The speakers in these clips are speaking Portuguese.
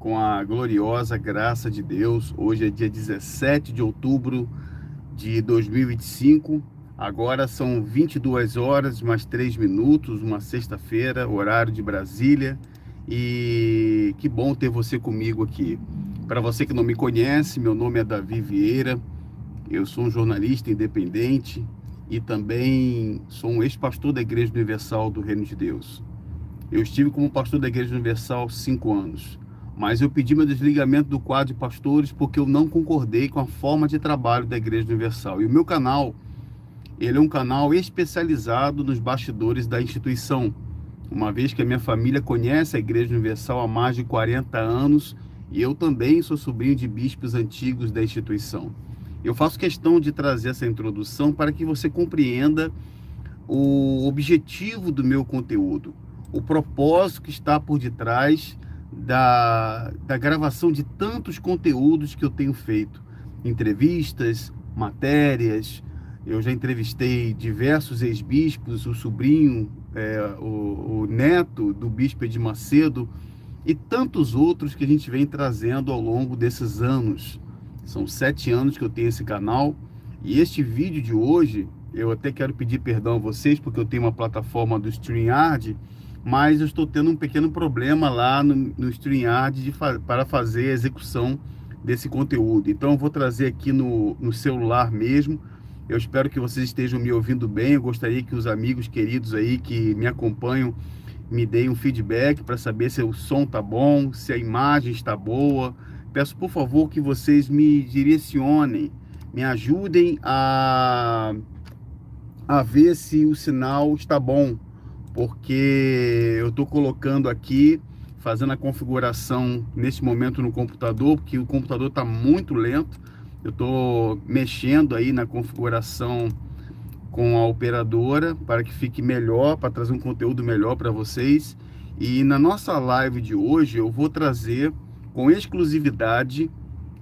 com a gloriosa graça de Deus. Hoje é dia 17 de outubro de 2025. Agora são 22 horas mais 3 minutos, uma sexta-feira, horário de Brasília. E que bom ter você comigo aqui. Para você que não me conhece, meu nome é Davi Vieira. Eu sou um jornalista independente e também sou um ex-pastor da Igreja Universal do Reino de Deus. Eu estive como pastor da Igreja Universal 5 anos, mas eu pedi meu desligamento do quadro de pastores porque eu não concordei com a forma de trabalho da Igreja Universal. E o meu canal, ele é um canal especializado nos bastidores da instituição, uma vez que a minha família conhece a Igreja Universal há mais de 40 anos e eu também sou sobrinho de bispos antigos da instituição. Eu faço questão de trazer essa introdução para que você compreenda o objetivo do meu conteúdo, o propósito que está por detrás da gravação de tantos conteúdos que eu tenho feito. Entrevistas, matérias, eu já entrevistei diversos ex-bispos, o sobrinho, o neto do bispo Edir Macedo e tantos outros que a gente vem trazendo ao longo desses anos. São 7 anos que eu tenho esse canal e este vídeo de hoje, eu até quero pedir perdão a vocês porque eu tenho uma plataforma do StreamYard, mas eu estou tendo um pequeno problema lá no StreamYard para fazer a execução desse conteúdo. Então eu vou trazer aqui no celular mesmo. Eu espero que vocês estejam me ouvindo bem. Eu gostaria que os amigos queridos aí que me acompanham me deem um feedback para saber se o som tá bom, se a imagem está boa. Peço por favor que vocês me direcionem, me ajudem a ver se o sinal está bom, porque eu estou colocando aqui, fazendo a configuração nesse momento no computador, porque o computador está muito lento. Eu estou mexendo aí na configuração com a operadora para que fique melhor, para trazer um conteúdo melhor para vocês. E na nossa live de hoje eu vou trazer com exclusividade.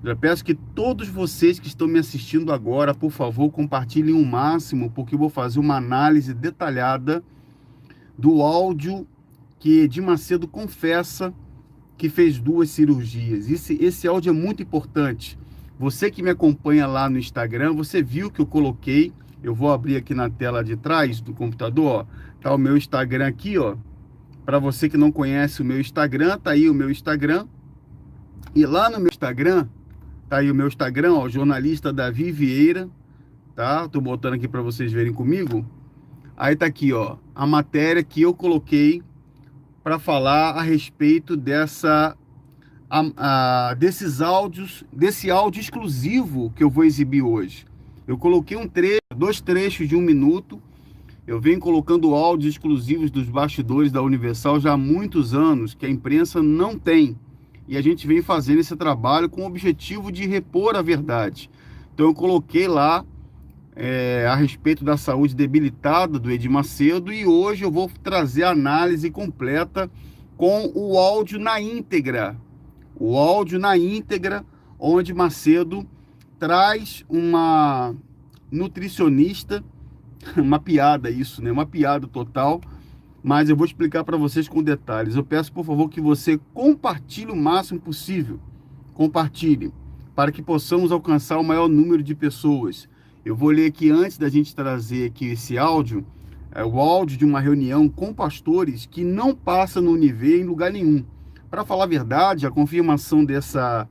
Já peço que todos vocês que estão me assistindo agora, por favor, compartilhem o máximo, porque eu vou fazer uma análise detalhada do áudio que Edir Macedo confessa que fez 2 cirurgias. Esse áudio é muito importante. Você que me acompanha lá no Instagram, você viu que eu coloquei, eu vou abrir aqui na tela de trás do computador, ó, tá o meu Instagram aqui, ó. Para você que não conhece o meu Instagram, tá aí o meu Instagram. E lá no meu Instagram, tá aí o meu Instagram, ó, jornalista Davi Vieira, tá? Tô botando aqui para vocês verem comigo. Aí tá aqui, ó, a matéria que eu coloquei para falar a respeito desses áudios, desse áudio exclusivo que eu vou exibir hoje. Eu coloquei 2 trechos de 1 minuto. Eu venho colocando áudios exclusivos dos bastidores da Universal já há muitos anos, que a imprensa não tem. E a gente vem fazendo esse trabalho com o objetivo de repor a verdade. Então eu coloquei lá a respeito da saúde debilitada do Edir Macedo e hoje eu vou trazer a análise completa com o áudio na íntegra. O áudio na íntegra, onde Macedo traz uma nutricionista, uma piada isso, né? Uma piada total, mas eu vou explicar para vocês com detalhes. Eu peço, por favor, que você compartilhe o máximo possível. Compartilhe, para que possamos alcançar o maior número de pessoas. Eu vou ler aqui, antes da gente trazer aqui esse áudio, o áudio de uma reunião com pastores que não passa no Univer em lugar nenhum. Para falar a verdade, a confirmação dessas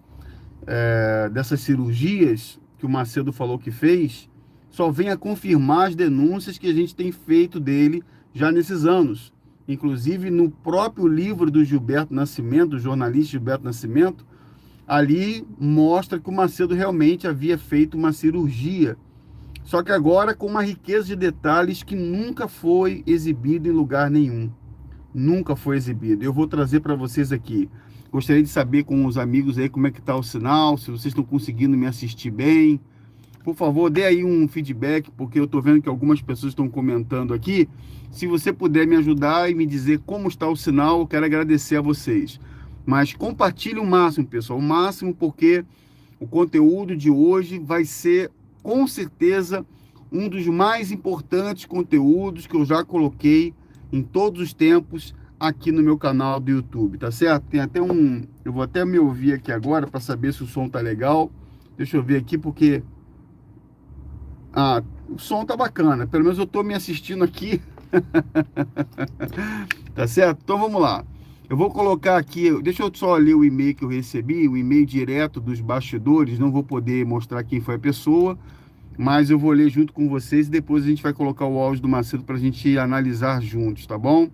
cirurgias que o Macedo falou que fez, só vem a confirmar as denúncias que a gente tem feito dele já nesses anos. Inclusive no próprio livro do Gilberto Nascimento, do jornalista Gilberto Nascimento, ali mostra que o Macedo realmente havia feito uma cirurgia, só que agora com uma riqueza de detalhes que nunca foi exibido em lugar nenhum. Nunca foi exibido. Eu vou trazer para vocês aqui. Gostaria de saber com os amigos aí como é que está o sinal, se vocês estão conseguindo me assistir bem. Por favor, dê aí um feedback, porque eu estou vendo que algumas pessoas estão comentando aqui. Se você puder me ajudar e me dizer como está o sinal, eu quero agradecer a vocês. Mas compartilhe o máximo, pessoal, o máximo, porque o conteúdo de hoje vai ser, com certeza, um dos mais importantes conteúdos que eu já coloquei em todos os tempos aqui no meu canal do YouTube, tá certo? Tem até um... Eu vou até me ouvir aqui agora para saber se o som tá legal. Deixa eu ver aqui porque... Ah, o som tá bacana. Pelo menos eu tô me assistindo aqui. Tá certo? Então vamos lá. Eu vou colocar aqui... Deixa eu só ler o e-mail que eu recebi. O e-mail direto dos bastidores. Não vou poder mostrar quem foi a pessoa, mas eu vou ler junto com vocês e depois a gente vai colocar o áudio do Macedo para a gente analisar juntos, tá bom?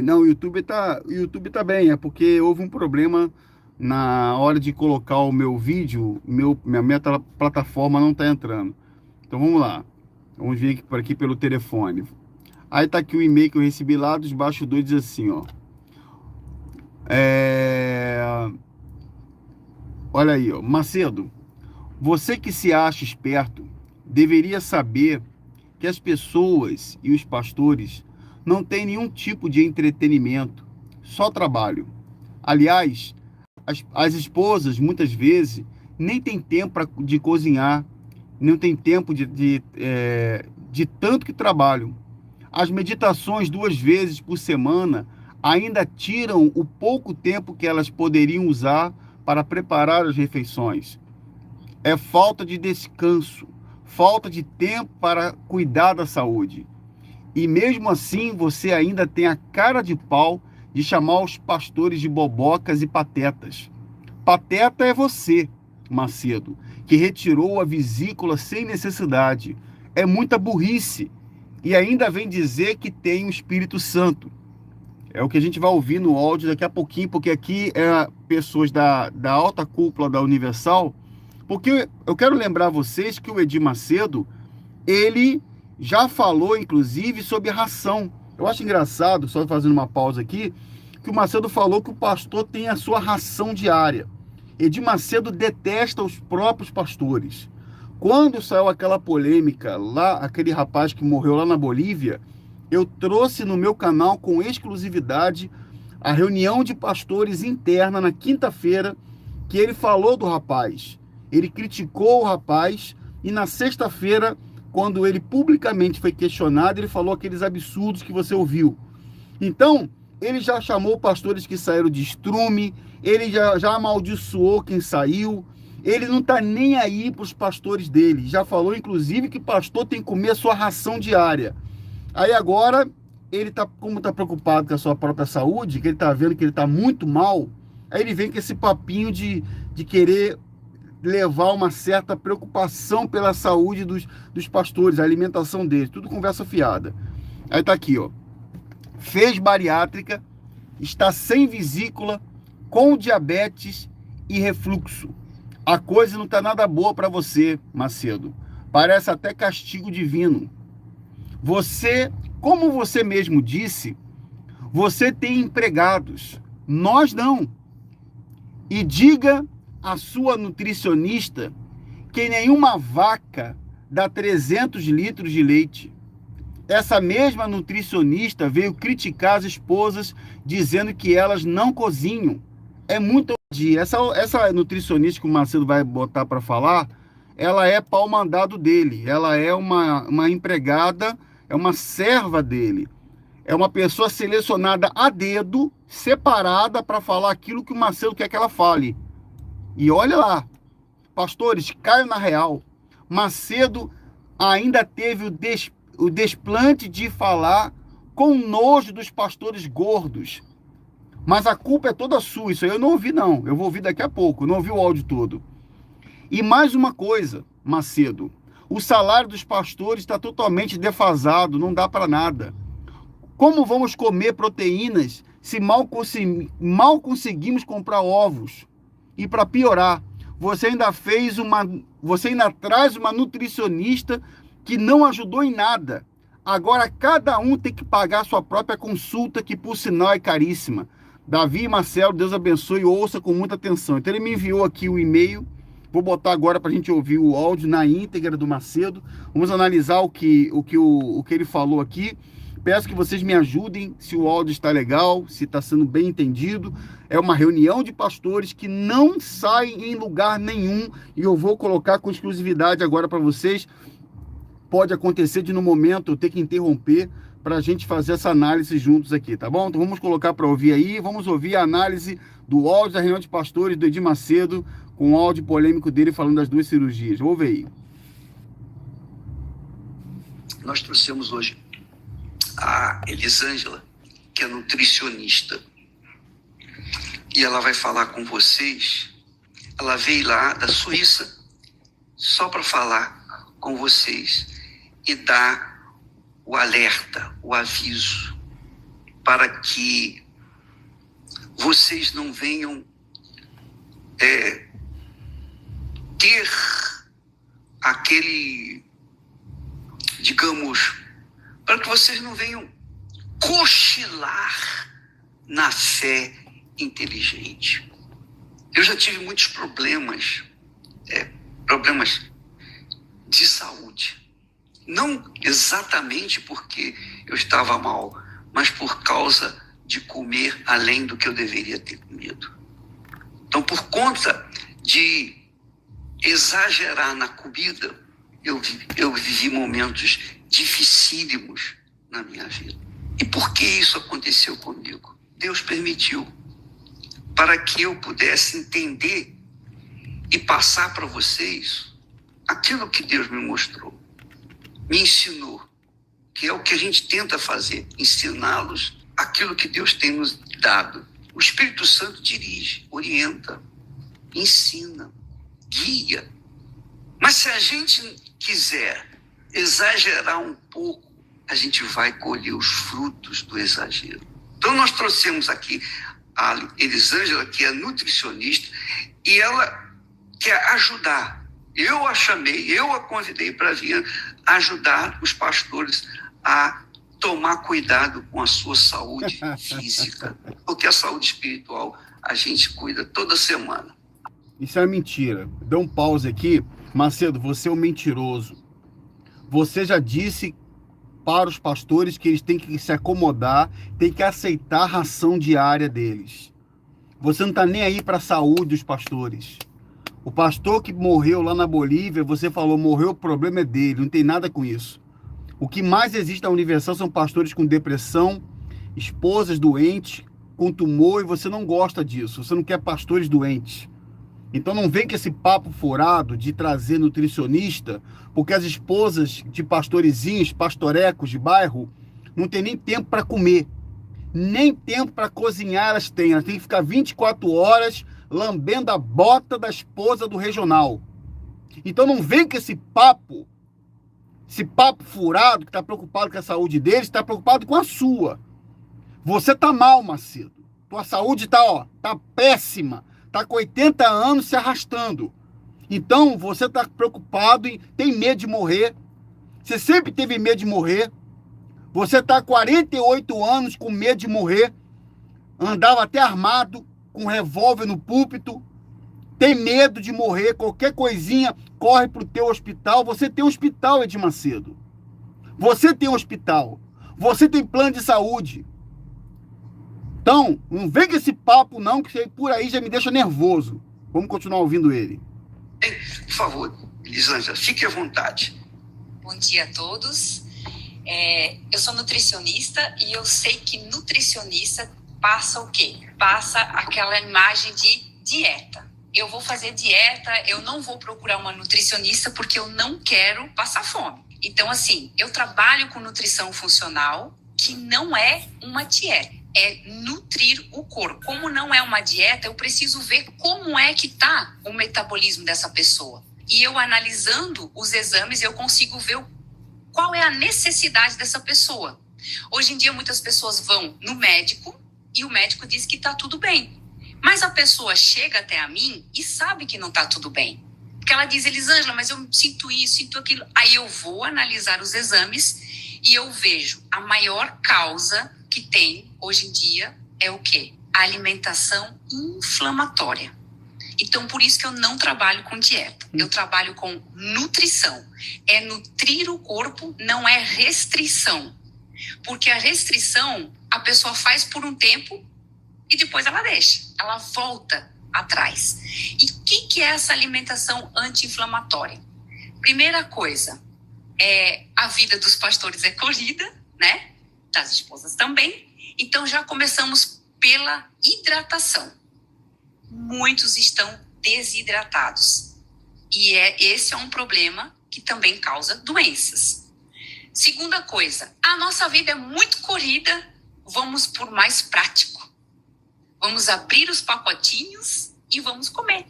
Não, o YouTube tá bem, é porque houve um problema na hora de colocar o meu vídeo, minha plataforma não tá entrando. Então vamos lá, vamos ver aqui, por aqui pelo telefone. Aí tá aqui o e-mail que eu recebi lá dos bastidores, diz assim, ó. Olha aí, ó, Macedo, você que se acha esperto, deveria saber que as pessoas e os pastores não têm nenhum tipo de entretenimento, só trabalho. Aliás, as esposas, muitas vezes, nem têm tempo de cozinhar, não tem tempo de tanto que trabalham. As meditações 2 vezes por semana ainda tiram o pouco tempo que elas poderiam usar para preparar as refeições. É falta de descanso, falta de tempo para cuidar da saúde. E mesmo assim, você ainda tem a cara de pau de chamar os pastores de bobocas e patetas. Pateta é você, Macedo, que retirou a vesícula sem necessidade. É muita burrice. E ainda vem dizer que tem o Espírito Santo. É o que a gente vai ouvir no áudio daqui a pouquinho, porque aqui é pessoas da alta cúpula da Universal. Porque eu quero lembrar vocês que o Edir Macedo, ele já falou, inclusive, sobre ração. Eu acho engraçado, só fazendo uma pausa aqui, que o Macedo falou que o pastor tem a sua ração diária. Edir Macedo detesta os próprios pastores. Quando saiu aquela polêmica lá, aquele rapaz que morreu lá na Bolívia, eu trouxe no meu canal com exclusividade a reunião de pastores interna na quinta-feira, que ele falou do rapaz. Ele criticou o rapaz e na sexta-feira, quando ele publicamente foi questionado, ele falou aqueles absurdos que você ouviu. Então, ele já chamou pastores que saíram de estrume, ele já amaldiçoou quem saiu, ele não está nem aí para os pastores dele. Já falou, inclusive, que pastor tem que comer a sua ração diária. Aí agora, ele tá, como está preocupado com a sua própria saúde, que ele está vendo que ele está muito mal, aí ele vem com esse papinho de querer levar uma certa preocupação pela saúde dos pastores, a alimentação deles, tudo conversa fiada. Aí tá aqui, ó. Fez bariátrica, está sem vesícula, com diabetes e refluxo. A coisa não tá nada boa para você, Macedo. Parece até castigo divino. Você, como você mesmo disse, você tem empregados. Nós não. E diga a sua nutricionista que nenhuma vaca dá 300 litros de leite. Essa mesma nutricionista veio criticar as esposas, dizendo que elas não cozinham. É muito ousadia. Essa nutricionista que o Macedo vai botar para falar, ela é pau-mandado dele. Ela é uma empregada, é uma serva dele. É uma pessoa selecionada a dedo, separada para falar aquilo que o Macedo quer que ela fale. E olha lá, pastores, caiam na real. Macedo ainda teve o desplante de falar com nojo dos pastores gordos. Mas a culpa é toda sua. Isso aí eu não ouvi, não. Eu vou ouvir daqui a pouco. Eu não ouvi o áudio todo. E mais uma coisa, Macedo. O salário dos pastores está totalmente defasado. Não dá para nada. Como vamos comer proteínas se mal conseguimos comprar ovos? E para piorar, você ainda traz uma nutricionista que não ajudou em nada. Agora cada um tem que pagar a sua própria consulta, que por sinal é caríssima. Davi e Marcelo, Deus abençoe, ouça com muita atenção. Então ele me enviou aqui o e-mail. Vou botar agora para a gente ouvir o áudio na íntegra do Macedo. Vamos analisar o que ele falou aqui. Peço que vocês me ajudem se o áudio está legal, se está sendo bem entendido. É uma reunião de pastores que não sai em lugar nenhum e eu vou colocar com exclusividade agora para vocês. Pode acontecer de no momento eu ter que interromper para a gente fazer essa análise juntos aqui, tá bom? Então vamos colocar para ouvir aí, vamos ouvir a análise do áudio da reunião de pastores do Edir Macedo, com o áudio polêmico dele falando das 2 cirurgias. Vamos ver aí. Nós trouxemos hoje a Elisângela, que é nutricionista, e ela vai falar com vocês. Ela veio lá da Suíça só para falar com vocês e dar o alerta, o aviso, para que vocês não venham ter aquele, digamos, para que vocês não venham cochilar na fé inteligente. Eu já tive muitos problemas de saúde. Não exatamente porque eu estava mal, mas por causa de comer além do que eu deveria ter comido. Então, por conta de exagerar na comida, eu vivi momentos dificílimos na minha vida. E por que isso aconteceu comigo? Deus permitiu, para que eu pudesse entender e passar para vocês aquilo que Deus me mostrou, me ensinou, que é o que a gente tenta fazer, ensiná-los aquilo que Deus tem nos dado. O Espírito Santo dirige, orienta, ensina, guia. Mas se a gente quiser exagerar um pouco, a gente vai colher os frutos do exagero. Então nós trouxemos aqui a Elisângela, que é nutricionista, e ela quer ajudar. Eu a chamei, eu a convidei para vir ajudar os pastores a tomar cuidado com a sua saúde física, porque a saúde espiritual a gente cuida toda semana. Isso é mentira. Dá um pause aqui. Macedo, você é um mentiroso. Você já disse para os pastores que eles têm que se acomodar, têm que aceitar a ração diária deles. Você não está nem aí para a saúde dos pastores. O pastor que morreu lá na Bolívia, você falou, morreu, o problema é dele, não tem nada com isso. O que mais existe na Universal são pastores com depressão, esposas doentes, com tumor, e você não gosta disso, você não quer pastores doentes. Então não vem com esse papo furado de trazer nutricionista, porque as esposas de pastorezinhos, pastorecos de bairro, não tem nem tempo para comer, nem tempo para cozinhar elas têm que ficar 24 horas lambendo a bota da esposa do regional. Então não vem com esse papo furado, que está preocupado com a saúde deles, está preocupado com a sua. Você tá mal, Macedo. Tua saúde tá péssima. Tá com 80 anos se arrastando. Então, você tá preocupado e tem medo de morrer. Você sempre teve medo de morrer. Você tá 48 anos com medo de morrer. Andava até armado, com um revólver no púlpito. Tem medo de morrer. Qualquer coisinha, corre pro teu hospital. Você tem hospital, Edir Macedo. Você tem hospital. Você tem plano de saúde. Então, não vem com esse papo não, que por aí já me deixa nervoso. Vamos continuar ouvindo ele. Por favor, Elisângela, fique à vontade. Bom dia a todos. Eu sou nutricionista e eu sei que nutricionista passa o quê? Passa aquela imagem de dieta. Eu vou fazer dieta, eu não vou procurar uma nutricionista porque eu não quero passar fome. Então, assim, eu trabalho com nutrição funcional, que não é uma dieta. É nutrir o corpo. Como não é uma dieta, eu preciso ver como é que está o metabolismo dessa pessoa. E eu, analisando os exames, eu consigo ver qual é a necessidade dessa pessoa. Hoje em dia, muitas pessoas vão no médico e o médico diz que está tudo bem. Mas a pessoa chega até a mim e sabe que não está tudo bem. Porque ela diz, Elisângela, mas eu sinto isso, sinto aquilo. Aí eu vou analisar os exames e eu vejo a maior causa que tem hoje em dia é o quê? A alimentação inflamatória. Então, por isso que eu não trabalho com dieta. Eu trabalho com nutrição. É nutrir o corpo, não é restrição. Porque a restrição, a pessoa faz por um tempo e depois ela deixa. Ela volta atrás. E o que é essa alimentação anti-inflamatória? Primeira coisa, a vida dos pastores é corrida, né? das esposas também. Então, já começamos pela hidratação. Muitos estão desidratados. E esse é um problema que também causa doenças. Segunda coisa, a nossa vida é muito corrida, vamos por mais prático. Vamos abrir os pacotinhos e vamos comer.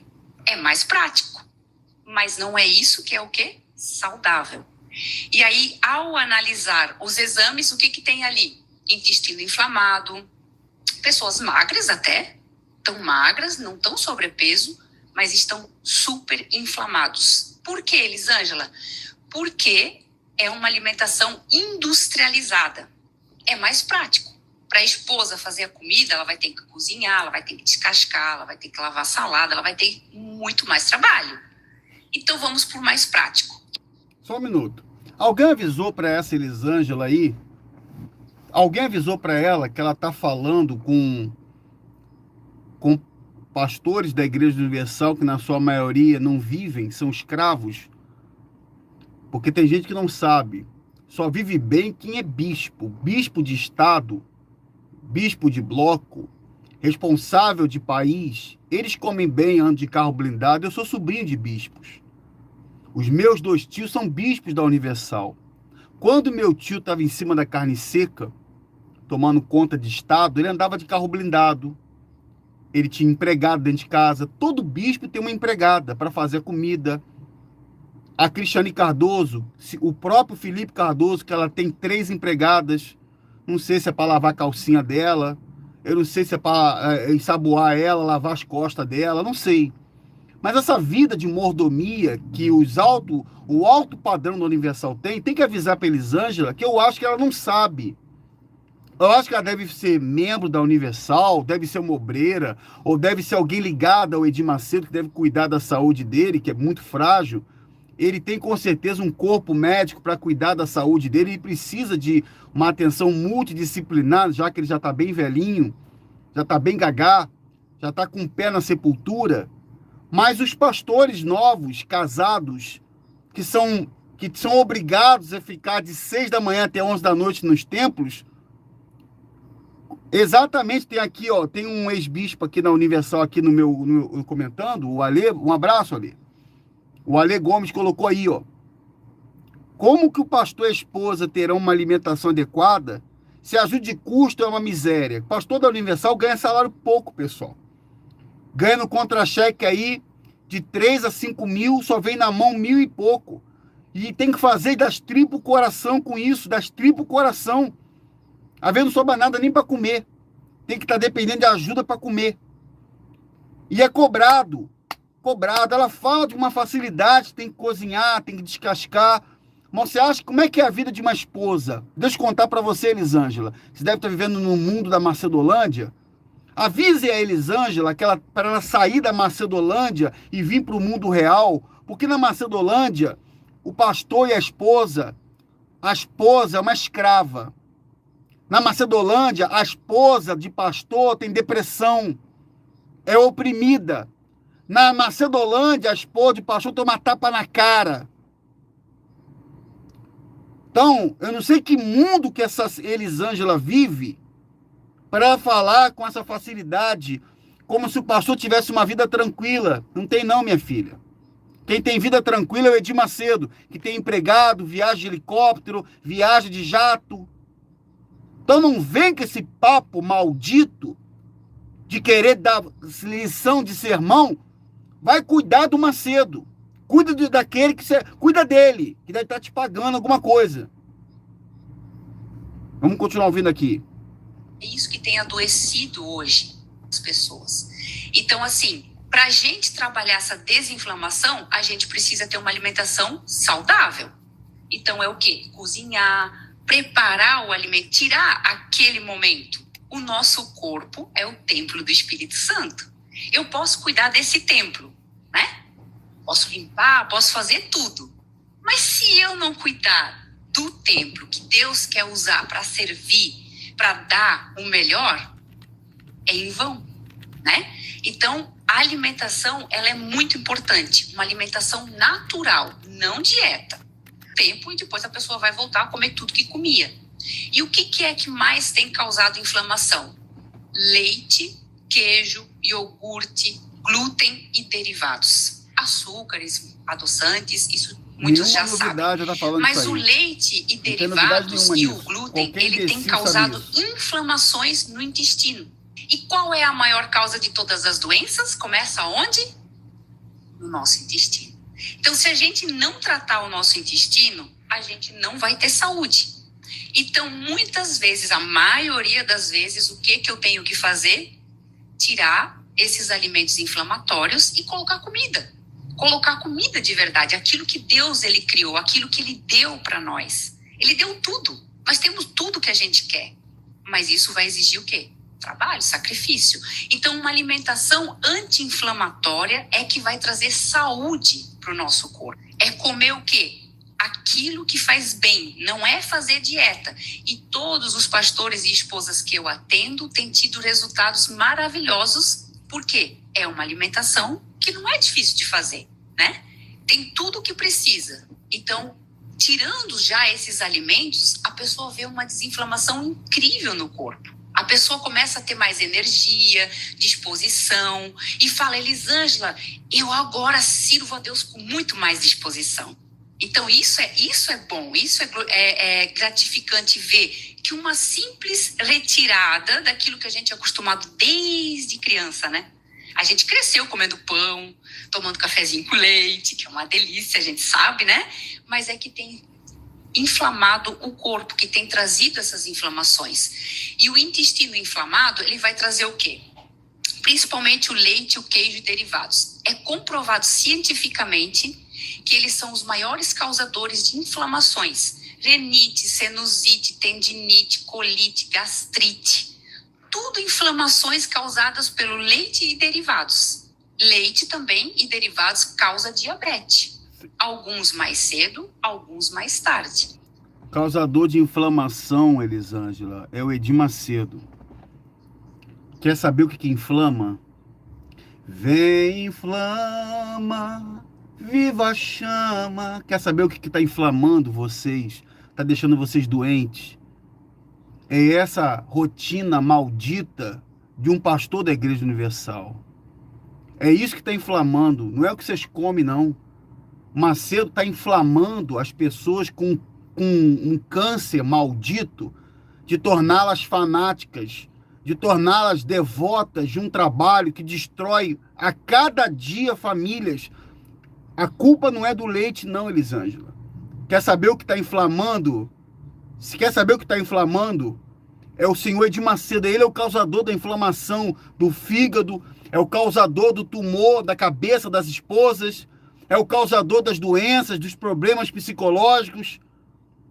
É mais prático. Mas não é isso que é o quê? Saudável. E aí, ao analisar os exames, o que tem ali? Intestino inflamado, pessoas magras até, tão magras, não tão sobrepeso, mas estão super inflamados. Por que, Elisângela? Porque é uma alimentação industrializada. É mais prático. Para a esposa fazer a comida, ela vai ter que cozinhar, ela vai ter que descascar, ela vai ter que lavar a salada, ela vai ter muito mais trabalho. Então, vamos por mais prático. Só um minuto. Alguém avisou para essa Elisângela aí? Alguém avisou para ela que ela está falando com pastores da Igreja Universal que na sua maioria não vivem, são escravos? Porque tem gente que não sabe. Só vive bem quem é bispo. Bispo de estado, bispo de bloco, responsável de país. Eles comem bem, andam de carro blindado. Eu sou sobrinho de bispos. Os meus 2 tios são bispos da Universal. Quando meu tio estava em cima da carne seca, tomando conta de estado, ele andava de carro blindado. Ele tinha empregado dentro de casa. Todo bispo tem uma empregada para fazer a comida. A Cristiane Cardoso, o próprio Felipe Cardoso, que ela tem 3 empregadas. Não sei se é para lavar a calcinha dela. Eu não sei se é para ensaboar ela, lavar as costas dela. Não sei. Mas essa vida de mordomia que o alto padrão da Universal tem que avisar para Elisângela que eu acho que ela não sabe. Eu acho que ela deve ser membro da Universal, deve ser uma obreira, ou deve ser alguém ligado ao Edir Macedo, que deve cuidar da saúde dele, que é muito frágil. Ele tem com certeza um corpo médico para cuidar da saúde dele, ele precisa de uma atenção multidisciplinar, já que ele já está bem velhinho, já está bem gagá, já está com o pé na sepultura. Mas os pastores novos, casados, que são obrigados a ficar de 6 da manhã até 11 da noite nos templos, exatamente, tem aqui, ó, tem um ex-bispo aqui na Universal, aqui no meu comentando, o Alê, um abraço, Alê. O Alê Gomes colocou aí, ó. Como que o pastor e a esposa terão uma alimentação adequada se a ajuda de custo é uma miséria? O pastor da Universal ganha salário pouco, pessoal. Ganha no contra-cheque aí de 3 a 5 mil, só vem na mão 1.000 e pouco. E tem que fazer das tripas o coração com isso, das tripas o coração. Às vezes não sobra nada nem para comer. Tem que estar dependendo de ajuda para comer. E é cobrado. Ela fala de uma facilidade, tem que cozinhar, tem que descascar. Mas você acha, como é que é a vida de uma esposa? Deixa eu contar para você, Elisângela. Você deve estar vivendo no mundo da Macedolândia. Avise a Elisângela para ela sair da Macedolândia e vir para o mundo real. Porque na Macedolândia, o pastor e a esposa é uma escrava. Na Macedolândia, a esposa de pastor tem depressão, é oprimida. Na Macedolândia, a esposa de pastor toma tapa na cara. Então, eu não sei que mundo que essa Elisângela vive para falar com essa facilidade, como se o pastor tivesse uma vida tranquila. Não tem não, minha filha. Quem tem vida tranquila é o Edir Macedo, que tem empregado, viaja de helicóptero, viaja de jato. Então não vem com esse papo maldito de querer dar lição de sermão. Vai cuidar do Macedo. Cuida daquele que você... Cuida dele, que deve estar te pagando alguma coisa. Vamos continuar ouvindo aqui. É isso que tem adoecido hoje as pessoas. Então, assim, para a gente trabalhar essa desinflamação, a gente precisa ter uma alimentação saudável. Então, é o quê? Cozinhar, preparar o alimento, tirar aquele momento. O nosso corpo é o templo do Espírito Santo. Eu posso cuidar desse templo, né? Posso limpar, posso fazer tudo. Mas se eu não cuidar do templo que Deus quer usar para servir, para dar o melhor, é em vão, né? Então, a alimentação, ela é muito importante. Uma alimentação natural, não dieta. Tempo e depois a pessoa vai voltar a comer tudo que comia. E o que é que mais tem causado inflamação? Leite, queijo, iogurte, glúten e derivados. Açúcares, adoçantes, isso muitos já sabem. Mas o leite e derivados e o glúten, ele tem causado inflamações no intestino. E qual é a maior causa de todas as doenças? Começa onde? No nosso intestino. Então, se a gente não tratar o nosso intestino, a gente não vai ter saúde. Então, muitas vezes, a maioria das vezes, o que eu tenho que fazer? Tirar esses alimentos inflamatórios e colocar comida. Colocar comida de verdade, aquilo que Deus ele criou, aquilo que ele deu para nós. Ele deu tudo. Nós temos tudo que a gente quer. Mas isso vai exigir o quê? Trabalho, sacrifício. Então, uma alimentação anti-inflamatória é que vai trazer saúde para o nosso corpo. É comer o quê? Aquilo que faz bem, não é fazer dieta. E todos os pastores e esposas que eu atendo têm tido resultados maravilhosos. Por quê? É uma alimentação que não é difícil de fazer, né? Tem tudo o que precisa. Então, tirando já esses alimentos, a pessoa vê uma desinflamação incrível no corpo. A pessoa começa a ter mais energia, disposição e fala, Elisângela, eu agora sirvo a Deus com muito mais disposição. Então, isso é bom, isso é gratificante ver que uma simples retirada daquilo que a gente é acostumado desde criança, né? A gente cresceu comendo pão, tomando cafezinho com leite, que é uma delícia, a gente sabe, né? Mas é que tem inflamado o corpo, que tem trazido essas inflamações. E o intestino inflamado, ele vai trazer o quê? Principalmente o leite, o queijo e derivados. É comprovado cientificamente que eles são os maiores causadores de inflamações. Renite, sinusite, tendinite, colite, gastrite. Tudo inflamações causadas pelo leite e derivados. Leite também e derivados causa diabetes. Alguns mais cedo, alguns mais tarde. Causador de inflamação, Elisângela, é o Edir Macedo. Quer saber o que inflama? Vem, inflama, viva a chama. Quer saber o que está inflamando vocês? Está deixando vocês doentes? É essa rotina maldita de um pastor da Igreja Universal. É isso que está inflamando, não é o que vocês comem, não. Macedo está inflamando as pessoas com um câncer maldito de torná-las fanáticas, de torná-las devotas de um trabalho que destrói a cada dia famílias. A culpa não é do leite, não, Elisângela. Quer saber o que está inflamando? Se quer saber o que está inflamando, é o senhor Edir Macedo. Ele é o causador da inflamação do fígado, é o causador do tumor da cabeça das esposas, é o causador das doenças, dos problemas psicológicos.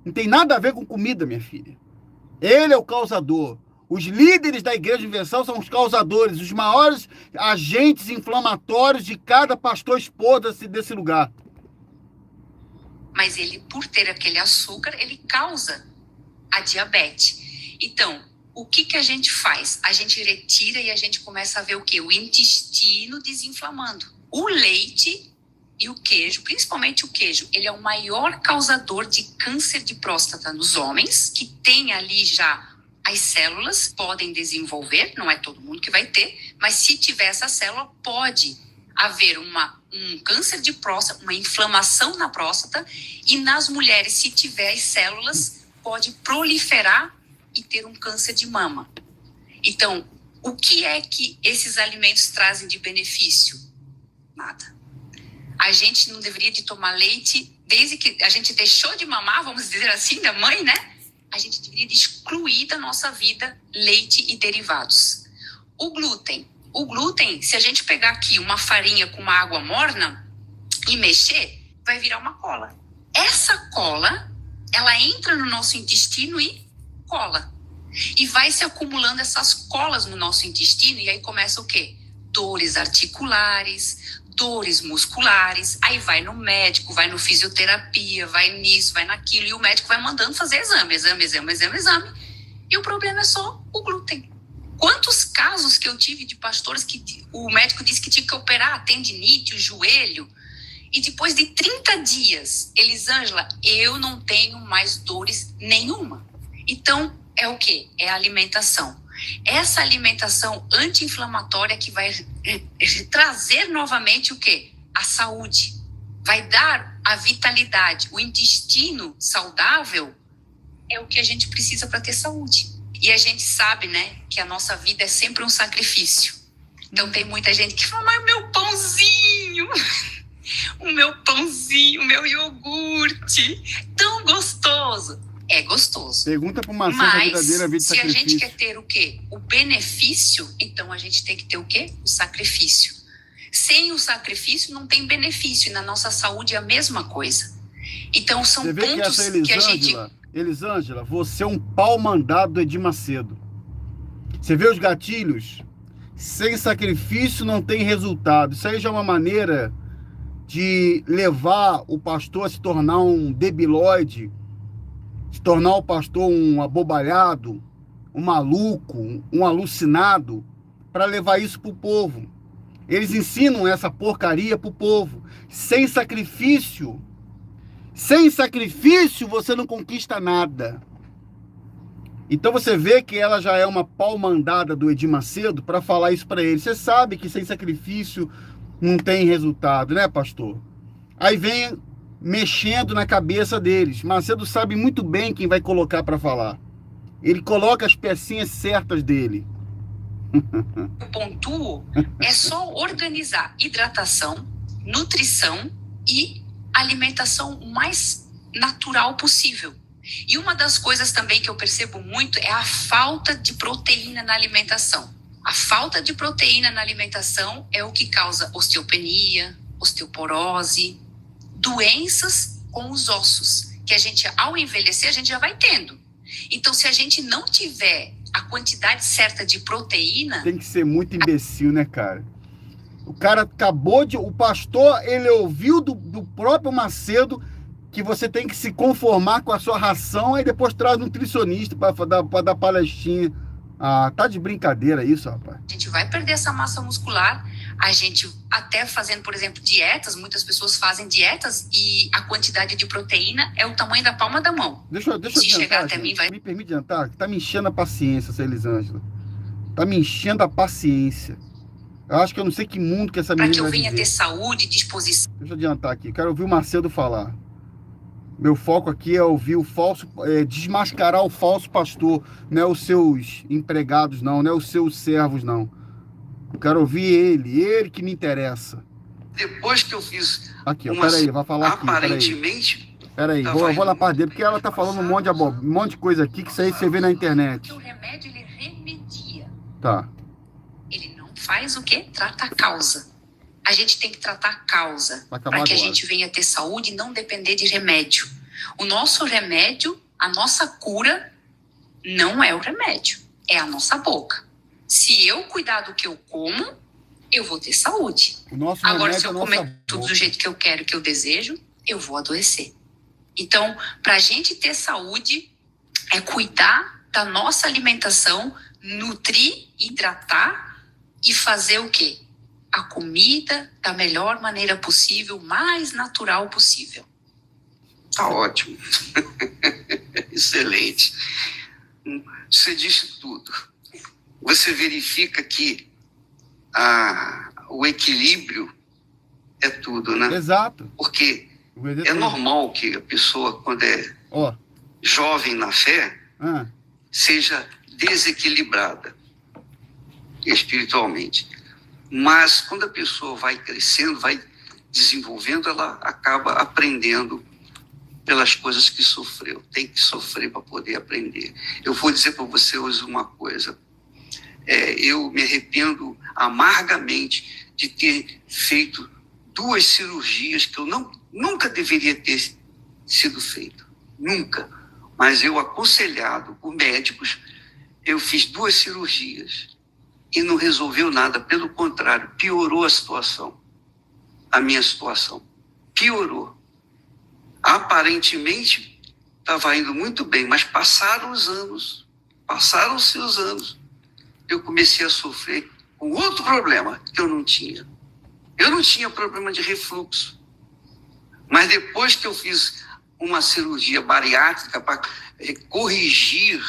Não tem nada a ver com comida, minha filha. Ele é o causador. Os líderes da Igreja Universal são os causadores, os maiores agentes inflamatórios de cada pastor esposa desse lugar. Mas ele, por ter aquele açúcar, ele causa a diabetes. Então, o que a gente faz? A gente retira e a gente começa a ver o quê? O intestino desinflamando. O leite e o queijo, principalmente o queijo, ele é o maior causador de câncer de próstata nos homens, que tem ali já as células, podem desenvolver, não é todo mundo que vai ter, mas se tiver essa célula, pode haver um câncer de próstata, uma inflamação na próstata, e nas mulheres, se tiver as células, pode proliferar e ter um câncer de mama. Então, o que é que esses alimentos trazem de benefício? Nada. A gente não deveria de tomar leite, desde que a gente deixou de mamar, vamos dizer assim, da mãe, né? A gente deveria de excluir da nossa vida leite e derivados. O glúten, se a gente pegar aqui uma farinha com uma água morna e mexer, vai virar uma cola. Essa cola, ela entra no nosso intestino e cola. E vai se acumulando essas colas no nosso intestino e aí começa o quê? Dores articulares, dores musculares, aí vai no médico, vai no fisioterapia, vai nisso, vai naquilo, e o médico vai mandando fazer exame. E o problema é só o glúten. Quantos casos que eu tive de pastores que o médico disse que tinha que operar a tendinite, o joelho, e depois de 30 dias, Elisângela, eu não tenho mais dores nenhuma. Então, é o quê? É a alimentação. Essa alimentação anti-inflamatória que vai trazer novamente o quê? A saúde. Vai dar a vitalidade. O intestino saudável é o que a gente precisa para ter saúde. E a gente sabe, né, que a nossa vida é sempre um sacrifício. Então tem muita gente que fala, mas meu pãozinho, o meu iogurte, tão gostoso. É gostoso. Pergunta para uma verdadeira vida de sacrifício. Se a gente quer ter o quê? O benefício, então a gente tem que ter o quê? O sacrifício. Sem o sacrifício não tem benefício. E na nossa saúde é a mesma coisa. Então são pontos que a gente... Elisângela, você é um pau mandado do Edir Macedo. Você vê os gatilhos? Sem sacrifício não tem resultado. Isso aí já é uma maneira de levar o pastor a se tornar um debilóide, se tornar o pastor um abobalhado, um maluco, um alucinado, para levar isso para o povo. Eles ensinam essa porcaria para o povo. Sem sacrifício você não conquista nada. Então você vê que ela já é uma pau-mandada do Edir Macedo para falar isso para ele. Você sabe que sem sacrifício não tem resultado, né, pastor? Aí vem mexendo na cabeça deles. Macedo sabe muito bem quem vai colocar para falar. Ele coloca as pecinhas certas dele. O pontuo é só organizar hidratação, nutrição e alimentação o mais natural possível. E uma das coisas também que eu percebo muito é a falta de proteína na alimentação. A falta de proteína na alimentação é o que causa osteopenia, osteoporose, doenças com os ossos, que a gente, ao envelhecer, a gente já vai tendo. Então, se a gente não tiver a quantidade certa de proteína... Tem que ser muito imbecil, né, cara? O cara acabou de... O pastor, ele ouviu do próprio Macedo que você tem que se conformar com a sua ração, aí depois traz um nutricionista para dar palestrinha. Ah, tá de brincadeira isso, rapaz. A gente vai perder essa massa muscular, a gente até fazendo, por exemplo, dietas, muitas pessoas fazem dietas e a quantidade de proteína é o tamanho da palma da mão. Deixa eu adiantar, até mim, vai... Me permite adiantar, que tá me enchendo a paciência, essa Elisângela. Tá me enchendo a paciência. Eu acho que eu não sei que mundo que essa menina vai viver. Para que eu venha ter saúde, disposição. Deixa eu adiantar aqui, quero ouvir o Macedo falar. Meu foco aqui é ouvir o falso, desmascarar o falso pastor, não é os seus empregados, não é os seus servos, não. Eu quero ouvir ele que me interessa. Depois que eu fiz... Aqui, ó, peraí, vai falar aqui. Aparentemente... Peraí, eu vou na parte dele, porque ela tá falando um monte de coisa aqui, que isso aí você vê na internet. O remédio, ele remedia. Tá. Ele não faz o quê? Trata a causa. A gente tem que tratar a causa para que a gente venha ter saúde e não depender de remédio. O nosso remédio, a nossa cura, não é o remédio, é a nossa boca. Se eu cuidar do que eu como, eu vou ter saúde. Agora, se eu comer tudo do jeito que eu quero, que eu desejo, eu vou adoecer. Então, para a gente ter saúde, é cuidar da nossa alimentação, nutrir, hidratar e fazer o quê? A comida da melhor maneira possível, mais natural possível. Tá ótimo. Excelente. Você disse tudo. Você verifica que o equilíbrio é tudo, né? Exato. Porque é normal que a pessoa, quando é jovem na fé, seja desequilibrada espiritualmente. Mas quando a pessoa vai crescendo, vai desenvolvendo, ela acaba aprendendo pelas coisas que sofreu. Tem que sofrer para poder aprender. Eu vou dizer para você hoje uma coisa. Eu me arrependo amargamente de ter feito 2 cirurgias que eu nunca deveria ter sido feito. Nunca. Mas eu, aconselhado por médicos, eu fiz 2 cirurgias. E não resolveu nada, pelo contrário, piorou a situação, a minha situação, piorou. Aparentemente, estava indo muito bem, mas passaram-se os anos, eu comecei a sofrer com outro problema que eu não tinha. Eu não tinha problema de refluxo, mas depois que eu fiz uma cirurgia bariátrica para corrigir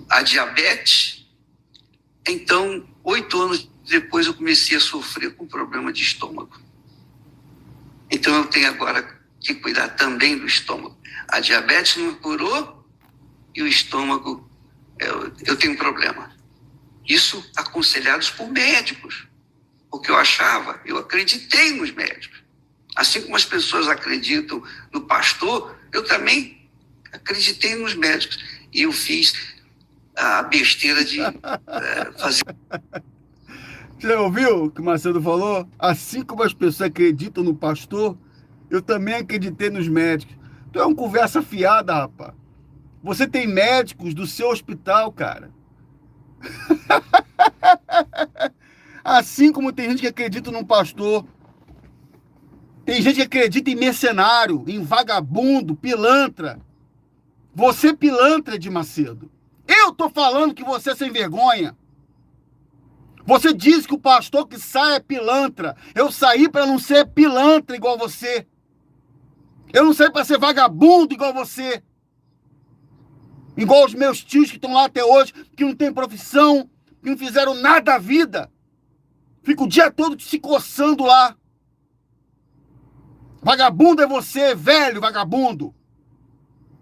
a diabetes. Então, 8 anos depois, eu comecei a sofrer com problema de estômago. Então, eu tenho agora que cuidar também do estômago. A diabetes não curou e o estômago, eu tenho problema. Isso aconselhados por médicos. Porque eu acreditei nos médicos. Assim como as pessoas acreditam no pastor, eu também acreditei nos médicos. E eu fiz a besteira de fazer... Você ouviu o que o Macedo falou? Assim como as pessoas acreditam no pastor, eu também acreditei nos médicos. Tu é uma conversa fiada, rapaz. Você tem médicos do seu hospital, cara. Assim como tem gente que acredita num pastor, tem gente que acredita em mercenário, em vagabundo, pilantra. Você pilantra, de Macedo. Eu tô falando que você é sem vergonha. Você diz que o pastor que sai é pilantra. Eu saí para não ser pilantra igual você. Eu não saí para ser vagabundo igual você. Igual os meus tios que estão lá até hoje, que não têm profissão, que não fizeram nada da vida. Fica o dia todo se coçando lá. Vagabundo é você, velho vagabundo.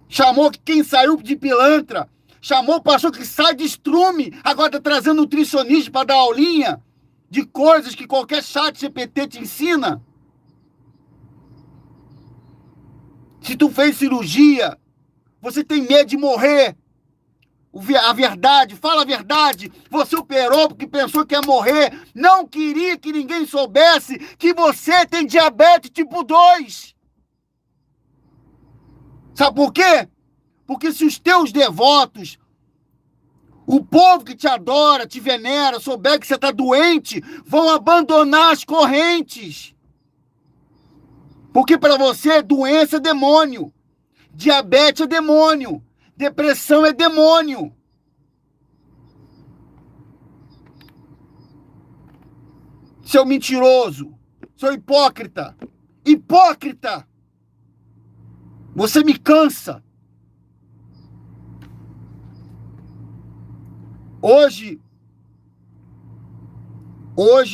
Chamou quem saiu de pilantra. Chamou o pastor que sai de estrume. Agora tá trazendo nutricionista para dar aulinha de coisas que qualquer chat GPT te ensina. Se tu fez cirurgia, você tem medo de morrer. A verdade, fala a verdade. Você operou porque pensou que ia morrer. Não queria que ninguém soubesse que você tem diabetes tipo 2. Sabe por quê? Porque se os teus devotos, o povo que te adora, te venera, souber que você está doente, vão abandonar as correntes. Porque para você, doença é demônio. Diabetes é demônio. Depressão é demônio. Seu mentiroso. Seu hipócrita. Hipócrita. Você me cansa. Hoje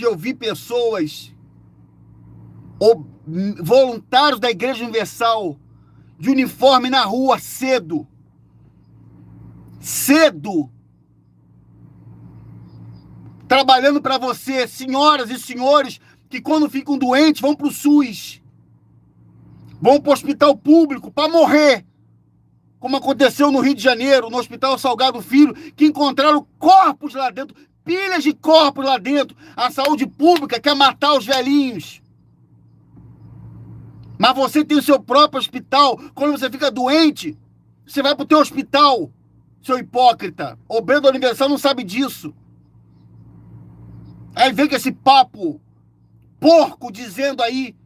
eu vi pessoas, voluntários da Igreja Universal, de uniforme na rua cedo. Trabalhando para você, senhoras e senhores que quando ficam doentes vão para o SUS. Vão para o hospital público para morrer. Como aconteceu no Rio de Janeiro, no Hospital Salgado Filho, que encontraram corpos lá dentro, pilhas de corpos lá dentro. A saúde pública quer matar os velhinhos. Mas você tem o seu próprio hospital. Quando você fica doente, você vai para o teu hospital, seu hipócrita. O Obreiro da Universal não sabe disso. Aí vem com esse papo porco dizendo aí,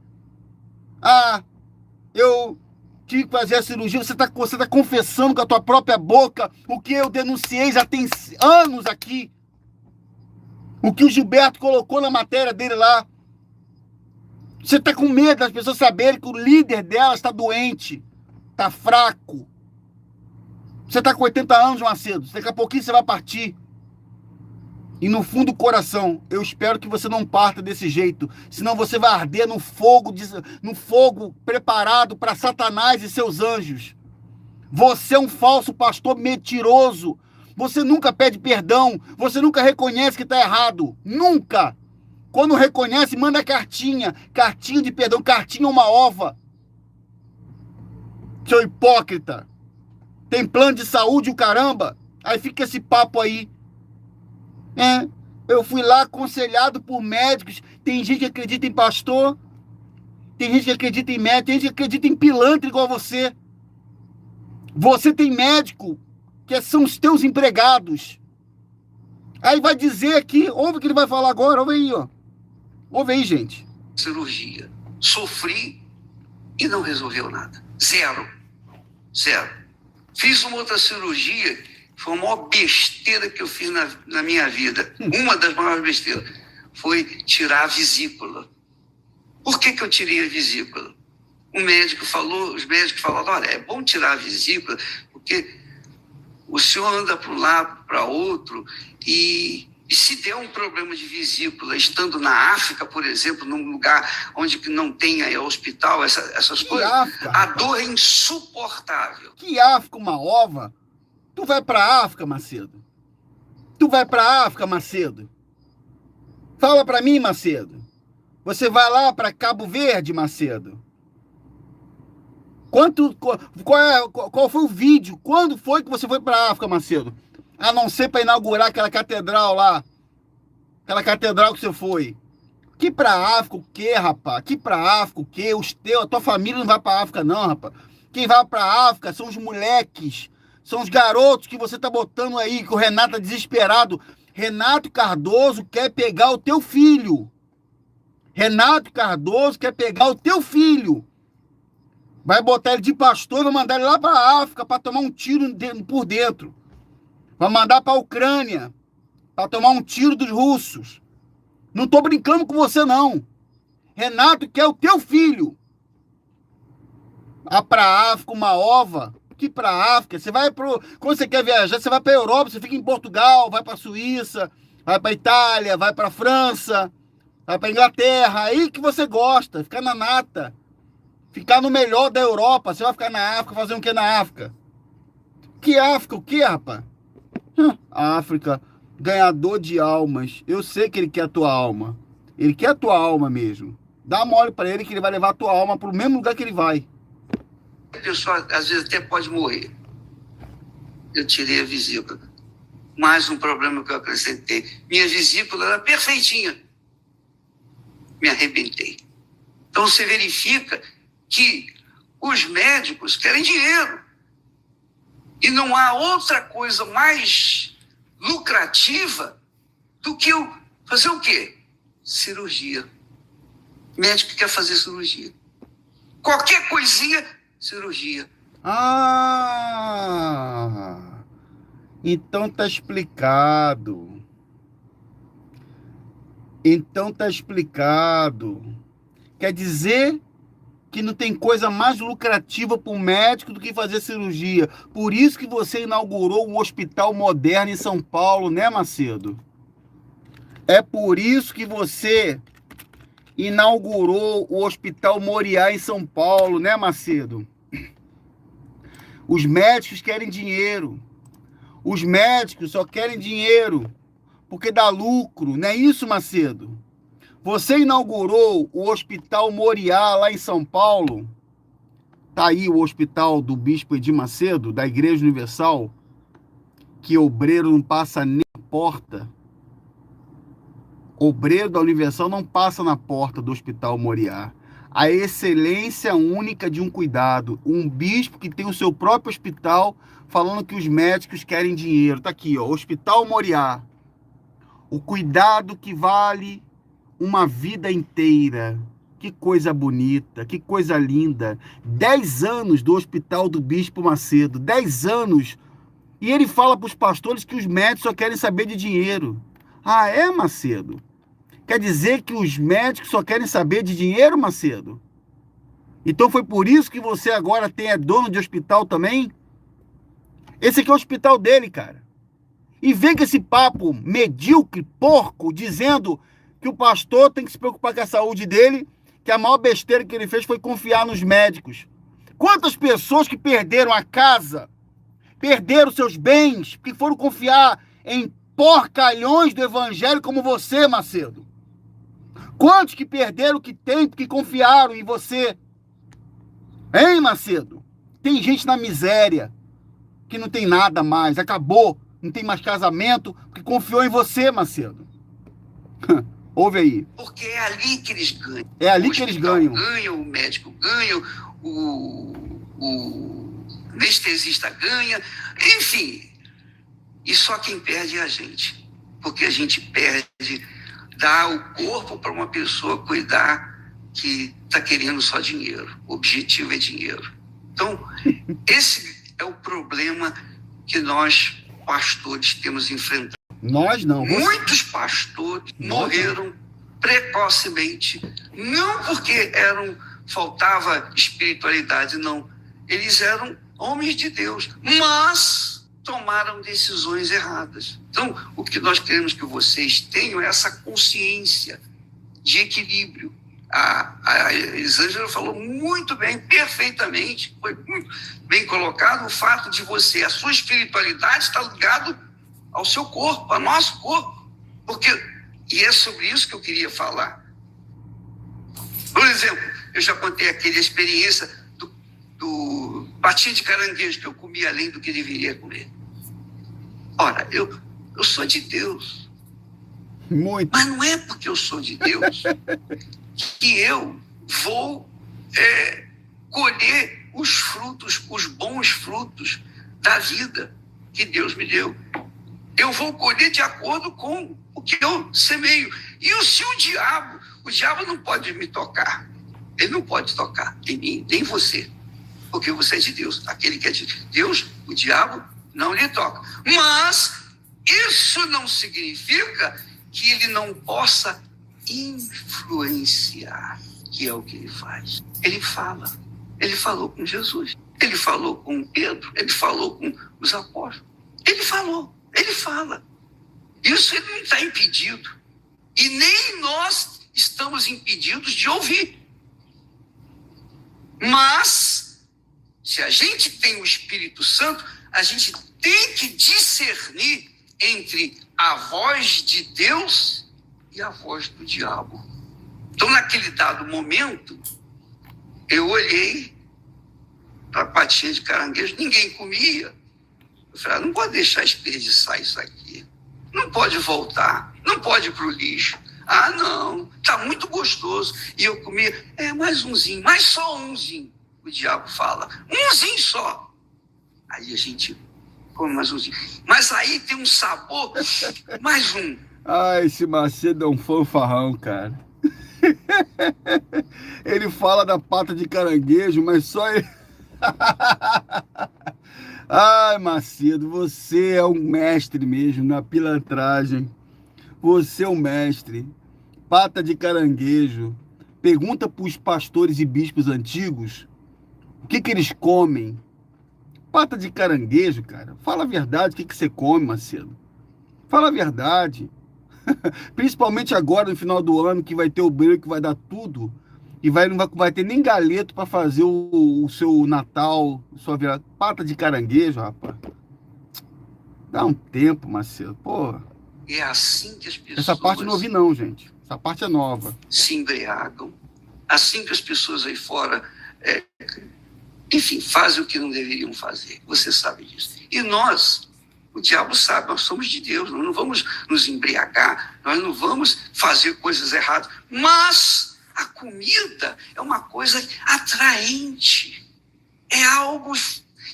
eu tive que fazer a cirurgia. Você tá confessando com a tua própria boca o que eu denunciei já tem anos aqui. O que o Gilberto colocou na matéria dele lá. Você tá com medo das pessoas saberem que o líder dela está doente, tá fraco. Você tá com 80 anos, Macedo. Daqui a pouquinho você vai partir. E no fundo do coração, eu espero que você não parta desse jeito. Senão você vai arder no fogo preparado para Satanás e seus anjos. Você é um falso pastor mentiroso. Você nunca pede perdão. Você nunca reconhece que está errado. Nunca. Quando reconhece, manda cartinha. Cartinha de perdão. Cartinha uma ova. Seu hipócrita. Tem plano de saúde o caramba. Aí fica esse papo aí. Eu fui lá aconselhado por médicos. Tem gente que acredita em pastor. Tem gente que acredita em médico. Tem gente que acredita em pilantra igual você. Você tem médico que são os teus empregados. Aí vai dizer aqui, ouve o que ele vai falar agora, ouve aí, ó. Ouve aí, gente. Cirurgia. Sofri e não resolveu nada. Zero. Fiz uma outra cirurgia, foi a maior besteira que eu fiz na minha vida. Uma das maiores besteiras foi tirar a vesícula. Por que eu tirei a vesícula? os médicos falaram, olha, é bom tirar a vesícula, porque o senhor anda para um lado, para outro, e se der um problema de vesícula, estando na África, por exemplo, num lugar onde não tenha hospital, essas coisas, África, a dor é insuportável. Que África, uma ova? Tu vai para África, Macedo? Tu vai para África, Macedo? Fala para mim, Macedo. Você vai lá para Cabo Verde, Macedo? Qual foi o vídeo? Quando foi que você foi para a África, Macedo? A não ser para inaugurar aquela catedral lá. Aquela catedral que você foi. Que para África o quê, rapaz? Que para África o quê? A tua família não vai para África não, rapaz. Quem vai para África são os moleques. São os garotos que você tá botando aí, que o Renato tá desesperado. Renato Cardoso quer pegar o teu filho. Renato Cardoso quer pegar o teu filho. Vai botar ele de pastor e vai mandar ele lá para a África para tomar um tiro por dentro. Vai mandar para a Ucrânia para tomar um tiro dos russos. Não tô brincando com você, não. Renato quer o teu filho. Para a África, uma ova. Que para a África? Você vai quando você quer viajar, você vai para a Europa, você fica em Portugal, vai para a Suíça, vai para a Itália, vai para a França, vai para a Inglaterra. Aí que você gosta, ficar na nata. Ficar no melhor da Europa. Você vai ficar na África, fazer o que na África? Que África? O que, rapaz? África, ganhador de almas. Eu sei que ele quer a tua alma. Ele quer a tua alma mesmo. Dá mole pra ele que ele vai levar a tua alma pro mesmo lugar que ele vai. A pessoa, às vezes, até pode morrer. Eu tirei a vesícula. Mais um problema que eu acrescentei. Minha vesícula era perfeitinha. Me arrebentei. Então, você verifica que os médicos querem dinheiro. E não há outra coisa mais lucrativa do que fazer o quê? Cirurgia. Médico quer fazer cirurgia. Qualquer coisinha, cirurgia. Então tá explicado. Então tá explicado. Quer dizer que não tem coisa mais lucrativa para o médico do que fazer cirurgia. Por isso que você inaugurou um hospital moderno em São Paulo, né, Macedo? É por isso que você inaugurou o Hospital Moriá em São Paulo, né, Macedo? Os médicos querem dinheiro. Os médicos só querem dinheiro porque dá lucro, não é isso, Macedo? Você inaugurou o Hospital Moriá lá em São Paulo. Tá aí o hospital do Bispo Edir Macedo, da Igreja Universal, que obreiro não passa nem na porta. Obreiro da Universal não passa na porta do Hospital Moriá. A excelência única de um cuidado. Um bispo que tem o seu próprio hospital, falando que os médicos querem dinheiro. Tá aqui, ó, Hospital Moriá. O cuidado que vale uma vida inteira. Que coisa bonita, que coisa linda. 10 anos do Hospital do Bispo Macedo. 10 anos. E ele fala para os pastores que os médicos só querem saber de dinheiro. Ah, é, Macedo? Quer dizer que os médicos só querem saber de dinheiro, Macedo? Então foi por isso que você agora é dono de hospital também? Esse aqui é o hospital dele, cara. E vem com esse papo medíocre, porco, dizendo que o pastor tem que se preocupar com a saúde dele, que a maior besteira que ele fez foi confiar nos médicos. Quantas pessoas que perderam a casa, perderam seus bens, que foram confiar em porcalhões do evangelho como você, Macedo? Quantos que perderam o que tem porque confiaram em você? Hein, Macedo? Tem gente na miséria, que não tem nada mais, acabou, não tem mais casamento, porque confiou em você, Macedo. Ouve aí. Porque é ali que eles ganham. É ali que eles ganham. O médico ganha, o anestesista ganha, enfim. E só quem perde é a gente. Porque a gente perde, dá o corpo para uma pessoa cuidar que está querendo só dinheiro. O objetivo é dinheiro. Então, esse é o problema que nós, pastores, temos enfrentado. Nós não. Muitos pastores morreram precocemente, não porque eram faltava espiritualidade, não. Eles eram homens de Deus, mas tomaram decisões erradas. Então, o que nós queremos que vocês tenham é essa consciência de equilíbrio. A Elisângela falou muito bem, perfeitamente, foi muito bem colocado o fato de você, a sua espiritualidade está ligado ao seu corpo, ao nosso corpo, e é sobre isso que eu queria falar. Por exemplo, eu já contei aquela experiência do patinho de caranguejo que eu comi além do que deveria comer. Ora, eu sou de Deus. Muito. Mas não é porque eu sou de Deus que eu vou colher os frutos, os bons frutos da vida que Deus me deu. Eu vou colher de acordo com o que eu semeio. E se o diabo não pode me tocar. Ele não pode tocar em mim, nem você. Porque você é de Deus. Aquele que é de Deus, o diabo não lhe toca. Mas isso não significa que ele não possa influenciar, que é o que ele faz. Ele fala. Ele falou com Jesus. Ele falou com Pedro. Ele falou com os apóstolos. Ele falou. Ele fala. Isso ele não está impedido. E nem nós estamos impedidos de ouvir. Mas, se a gente tem o Espírito Santo, a gente tem que discernir entre a voz de Deus e a voz do diabo. Então, naquele dado momento, eu olhei para a patinha de caranguejo, ninguém comia. Eu falei, não pode deixar desperdiçar isso aqui. Não pode voltar, não pode ir para o lixo. Ah, não, está muito gostoso. E eu comia, mais umzinho, mas só umzinho. O diabo fala, umzinho só. Aí a gente come mais umzinho. Mas aí tem um sabor, mais um. Ah, esse Macedo é um fanfarrão, cara. Ele fala da pata de caranguejo, mas só ele... Ai, Macedo, você é um mestre mesmo na pilantragem. Você é um mestre. Pata de caranguejo. Pergunta para os pastores e bispos antigos o que eles comem. Pata de caranguejo, cara. Fala a verdade, o que você come, Macedo? Fala a verdade. Principalmente agora, no final do ano, que vai ter o brilho, que vai dar tudo. E não vai ter nem galeto para fazer o seu Natal, sua virada. Pata de caranguejo, rapaz. Dá um tempo, Macedo. Porra. É assim que as pessoas... Essa parte não ouvi não, gente. Essa parte é nova. Se embriagam. Assim que as pessoas aí fora, enfim, fazem o que não deveriam fazer. Você sabe disso. E nós, o diabo sabe, nós somos de Deus. Nós não vamos nos embriagar. Nós não vamos fazer coisas erradas. Mas a comida é uma coisa atraente. É algo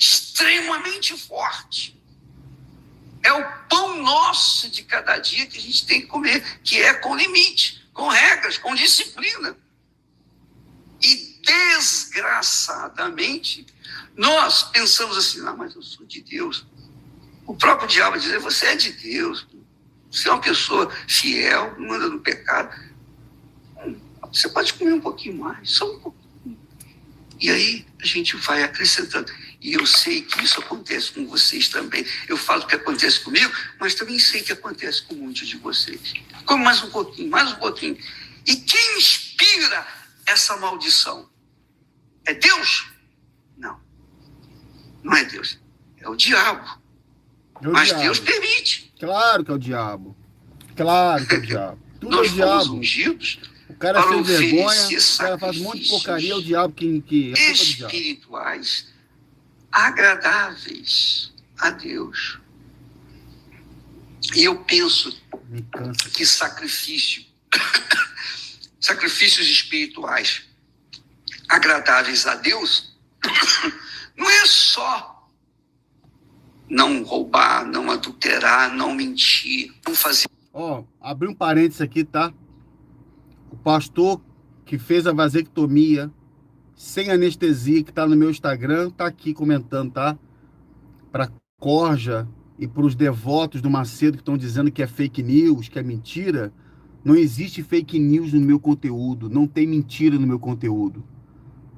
extremamente forte. É o pão nosso de cada dia que a gente tem que comer, que é com limite, com regras, com disciplina. E, desgraçadamente, nós pensamos assim, não, mas eu sou de Deus. O próprio diabo diz, você é de Deus, você é uma pessoa fiel, não anda no pecado. Você pode comer um pouquinho mais, só um pouquinho. E aí a gente vai acrescentando. E eu sei que isso acontece com vocês também. Eu falo que acontece comigo, mas também sei que acontece com muitos de vocês. Come mais um pouquinho, mais um pouquinho. E quem inspira essa maldição? É Deus? Não. Não é Deus. É o diabo. Mas diabo. Deus permite. Claro que é o diabo. Claro que é o diabo. Tudo Nós é o diabo. fomos ungidos. O cara sem vergonha, o cara faz um monte de porcaria, é o diabo que é espirituais agradáveis a Deus. E eu penso que sacrifícios espirituais agradáveis a Deus não é só não roubar, não adulterar, não mentir, não fazer... Abri um parênteses aqui, tá? O pastor que fez a vasectomia sem anestesia, que tá no meu Instagram, tá aqui comentando, tá? Para Corja e para os devotos do Macedo que estão dizendo que é fake news, que é mentira. Não existe fake news no meu conteúdo, não tem mentira no meu conteúdo.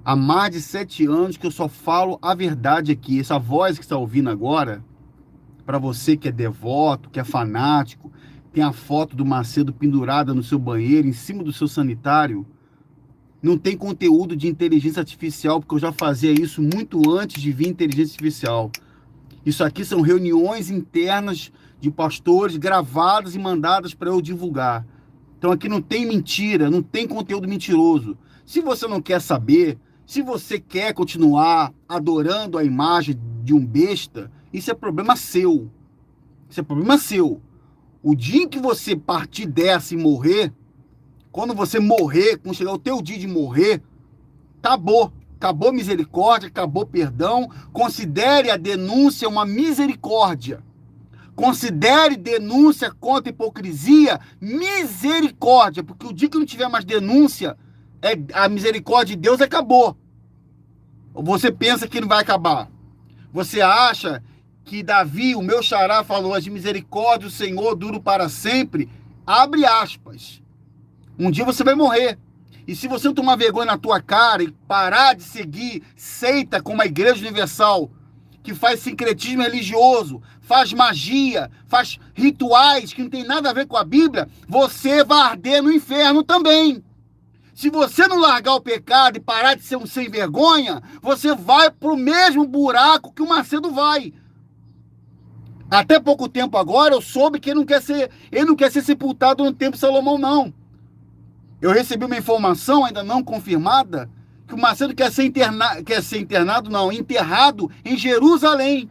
Há mais de 7 anos que eu só falo a verdade aqui. Essa voz que está ouvindo agora, para você que é devoto, que é fanático, tem a foto do Macedo pendurada no seu banheiro, em cima do seu sanitário, não tem conteúdo de inteligência artificial, porque eu já fazia isso muito antes de vir inteligência artificial. Isso aqui são reuniões internas de pastores gravadas e mandadas para eu divulgar. Então aqui não tem mentira, não tem conteúdo mentiroso. Se você não quer saber, se você quer continuar adorando a imagem de um besta, isso é problema seu. Isso é problema seu. O dia em que você partir dessa e morrer, quando você morrer, quando chegar o teu dia de morrer, acabou. Acabou misericórdia, acabou perdão. Considere a denúncia uma misericórdia. Considere denúncia contra a hipocrisia misericórdia. Porque o dia que não tiver mais denúncia, a misericórdia de Deus acabou. Você pensa que não vai acabar? Você acha que Davi, o meu xará, falou: as misericórdias do Senhor duram para sempre? Abre aspas. Um dia você vai morrer. E se você não tomar vergonha na tua cara e parar de seguir seita como a Igreja Universal, que faz sincretismo religioso, faz magia, faz rituais que não tem nada a ver com a Bíblia, você vai arder no inferno também. Se você não largar o pecado e parar de ser um sem vergonha, você vai pro mesmo buraco que o Macedo vai. Até pouco tempo agora eu soube que ele não quer ser sepultado no templo de Salomão, não. Eu recebi uma informação ainda não confirmada que o Macedo quer ser enterrado em Jerusalém.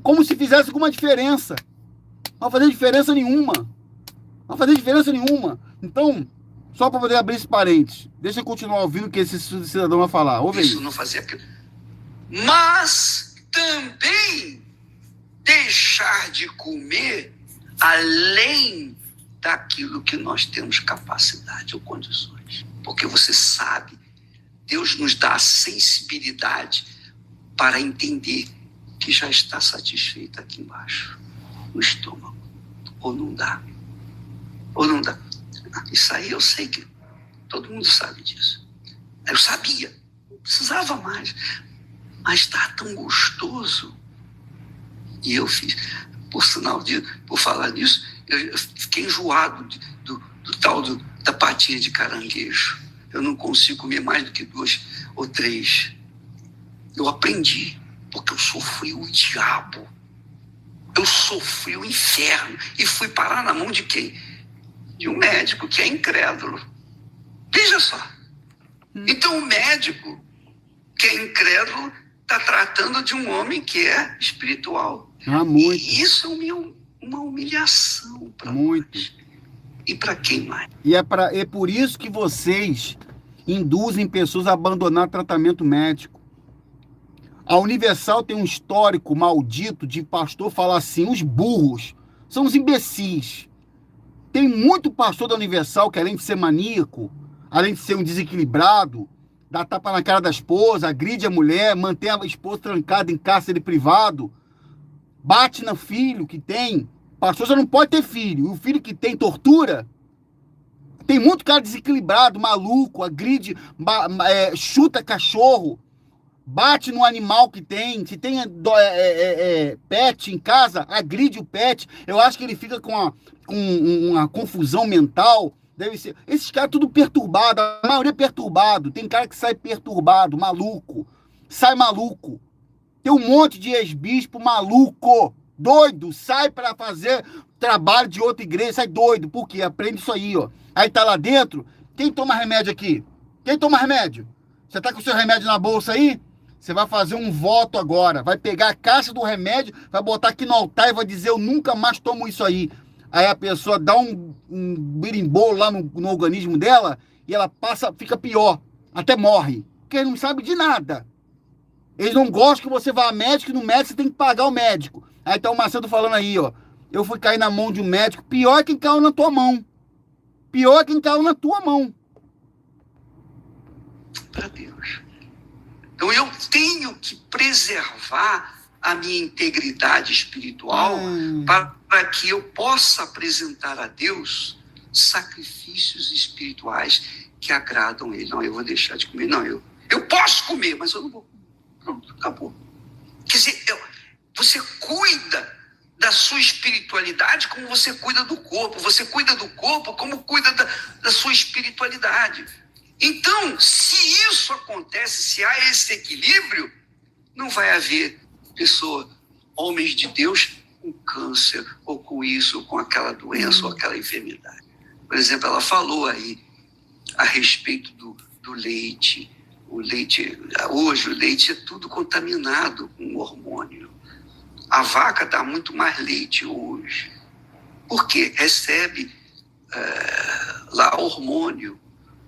Como se fizesse alguma diferença. Não vai fazer diferença nenhuma. Não vai fazer diferença nenhuma. Então, só para poder abrir esse parênteses, deixa eu continuar ouvindo o que esse cidadão vai falar. Ouve aí. Isso não fazia aquilo. Mas também deixar de comer além daquilo que nós temos capacidade ou condições. Porque você sabe, Deus nos dá a sensibilidade para entender que já está satisfeito aqui embaixo, no estômago. Ou não dá. Ou não dá. Isso aí eu sei que todo mundo sabe disso. Eu sabia, não precisava mais. Mas está tão gostoso. E eu fiz, por falar nisso, eu fiquei enjoado do tal da patinha de caranguejo. Eu não consigo comer mais do que 2 ou 3. Eu aprendi, porque eu sofri o diabo. Eu sofri o inferno. E fui parar na mão de quem? De um médico que é incrédulo. Veja só. Então o médico que é incrédulo está tratando de um homem que é espiritual. Muito. E isso é uma humilhação para nós. E para quem mais? E é por isso que vocês induzem pessoas a abandonar tratamento médico. A Universal tem um histórico maldito de pastor falar assim: os burros são os imbecis. Tem muito pastor da Universal que, além de ser maníaco, além de ser um desequilibrado, dá tapa na cara da esposa, agride a mulher, mantém a esposa trancada em cárcere privado, bate no filho que tem. Pastor já não pode ter filho. E o filho que tem tortura. Tem muito cara desequilibrado, maluco, agride, chuta cachorro, bate no animal que tem. Se tem pet em casa, agride o pet. Eu acho que ele fica com uma confusão mental. Deve ser. Esses caras tudo perturbado, a maioria perturbado. Tem cara que sai perturbado, maluco. Sai maluco. Tem um monte de ex-bispo maluco, doido, sai para fazer trabalho de outra igreja, sai doido. Por quê? Aprende isso aí, ó. Aí tá lá dentro. Quem toma remédio aqui? Quem toma remédio? Você tá com o seu remédio na bolsa aí? Você vai fazer um voto agora. Vai pegar a caixa do remédio, vai botar aqui no altar e vai dizer: eu nunca mais tomo isso aí. Aí a pessoa dá um birimbolo lá no organismo dela e ela fica pior, até morre. Porque ele não sabe de nada. Eles não gostam que você vá a médico, e no médico você tem que pagar o médico. Aí tá o Macedo falando aí, ó. Eu fui cair na mão de um médico. Pior é quem caiu na tua mão. Pior é quem caiu na tua mão. Para Deus. Então eu tenho que preservar a minha integridade espiritual para que eu possa apresentar a Deus sacrifícios espirituais que agradam ele. Não, eu vou deixar de comer. Não, eu posso comer, mas eu não vou comer. Pronto, acabou. Quer dizer, você cuida da sua espiritualidade como você cuida do corpo. Você cuida do corpo como cuida da sua espiritualidade. Então, se isso acontece, se há esse equilíbrio, não vai haver homens de Deus com câncer, ou com isso, ou com aquela doença, ou aquela enfermidade. Por exemplo, ela falou aí a respeito do leite. Hoje o leite é tudo contaminado com hormônio. A vaca dá muito mais leite hoje, porque recebe lá hormônio.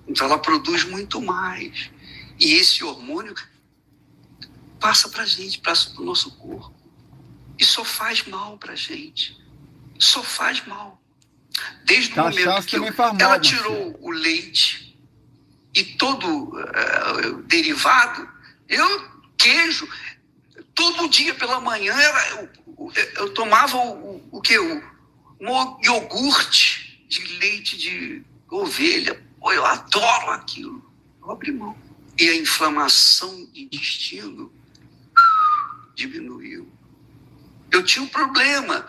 Então ela produz muito mais. E esse hormônio passa para a gente, passa para o nosso corpo. E só faz mal para a gente. Só faz mal. Desde o momento que ela tirou o leite e todo derivado, queijo, todo dia pela manhã eu tomava um iogurte de leite de ovelha. Eu adoro aquilo. Eu abri mão. E a inflamação do intestino diminuiu. Eu tinha um problema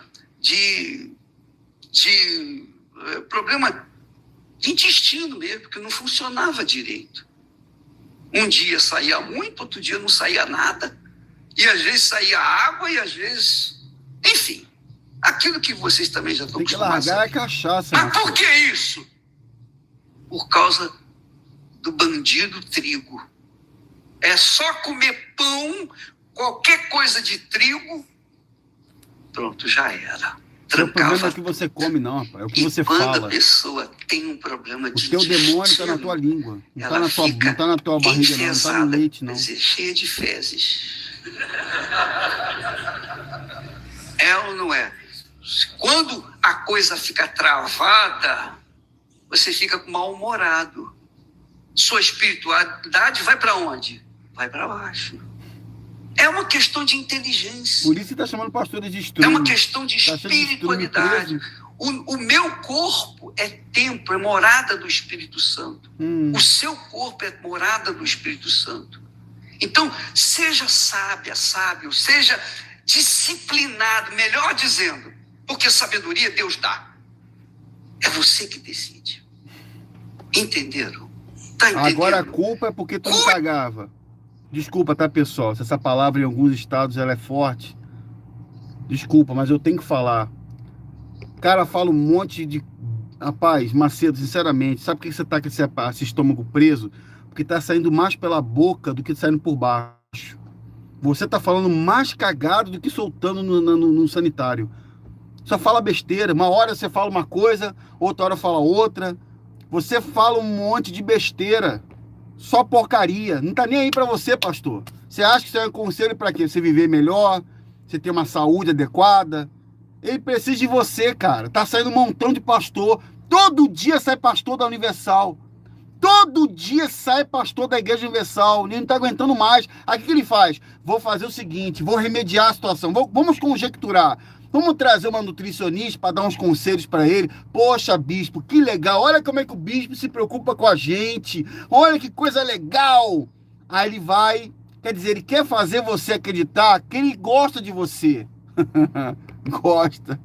problema de intestino mesmo, que não funcionava direito. Um dia saía muito, outro dia não saía nada. E às vezes saía água e às vezes... Enfim, aquilo que vocês também já estão acostumados. Tem que largar a cachaça. Mas por que isso? Por causa do bandido trigo. É só comer pão, qualquer coisa de trigo, pronto, já era. O problema é o que você come, não, rapaz. É o que você fala. Quando a pessoa tem um problema de intestino, o teu demônio está na tua língua. Não está na tua barriga, não está no leite, não. Dizer, cheia de fezes. É ou não é? Quando a coisa fica travada, você fica mal-humorado. Sua espiritualidade vai para onde? Vai para baixo. É uma questão de inteligência. Por isso você está chamando pastores de estrume. É uma questão de espiritualidade. O meu corpo é templo, é morada do Espírito Santo. O seu corpo é morada do Espírito Santo. Então, seja sábio, seja disciplinado, melhor dizendo, porque sabedoria Deus dá. É você que decide. Entenderam? Tá entendendo? Agora a culpa é porque tu não cagava. Desculpa, tá, pessoal? Se essa palavra em alguns estados ela é forte. Desculpa, mas eu tenho que falar. Cara, fala um monte de... Rapaz, Macedo, sinceramente, sabe por que você tá com esse estômago preso? Porque tá saindo mais pela boca do que saindo por baixo. Você tá falando mais cagado do que soltando no sanitário. Só fala besteira. Uma hora você fala uma coisa, outra hora fala outra. Você fala um monte de besteira. Só porcaria. Não tá nem aí pra você, pastor. Você acha que isso é um conselho pra quê? Você viver melhor? Você ter uma saúde adequada? Ele precisa de você, cara. Tá saindo um montão de pastor. Todo dia sai pastor da Universal. Todo dia sai pastor da Igreja Universal. Ele não tá aguentando mais. Aí o que ele faz? Vou fazer o seguinte, vou remediar a situação. Vamos conjecturar. Vamos trazer uma nutricionista para dar uns conselhos para ele. Poxa, bispo, que legal. Olha como é que o bispo se preocupa com a gente. Olha que coisa legal. Aí ele vai, quer dizer, ele quer fazer você acreditar que ele gosta de você. Gosta.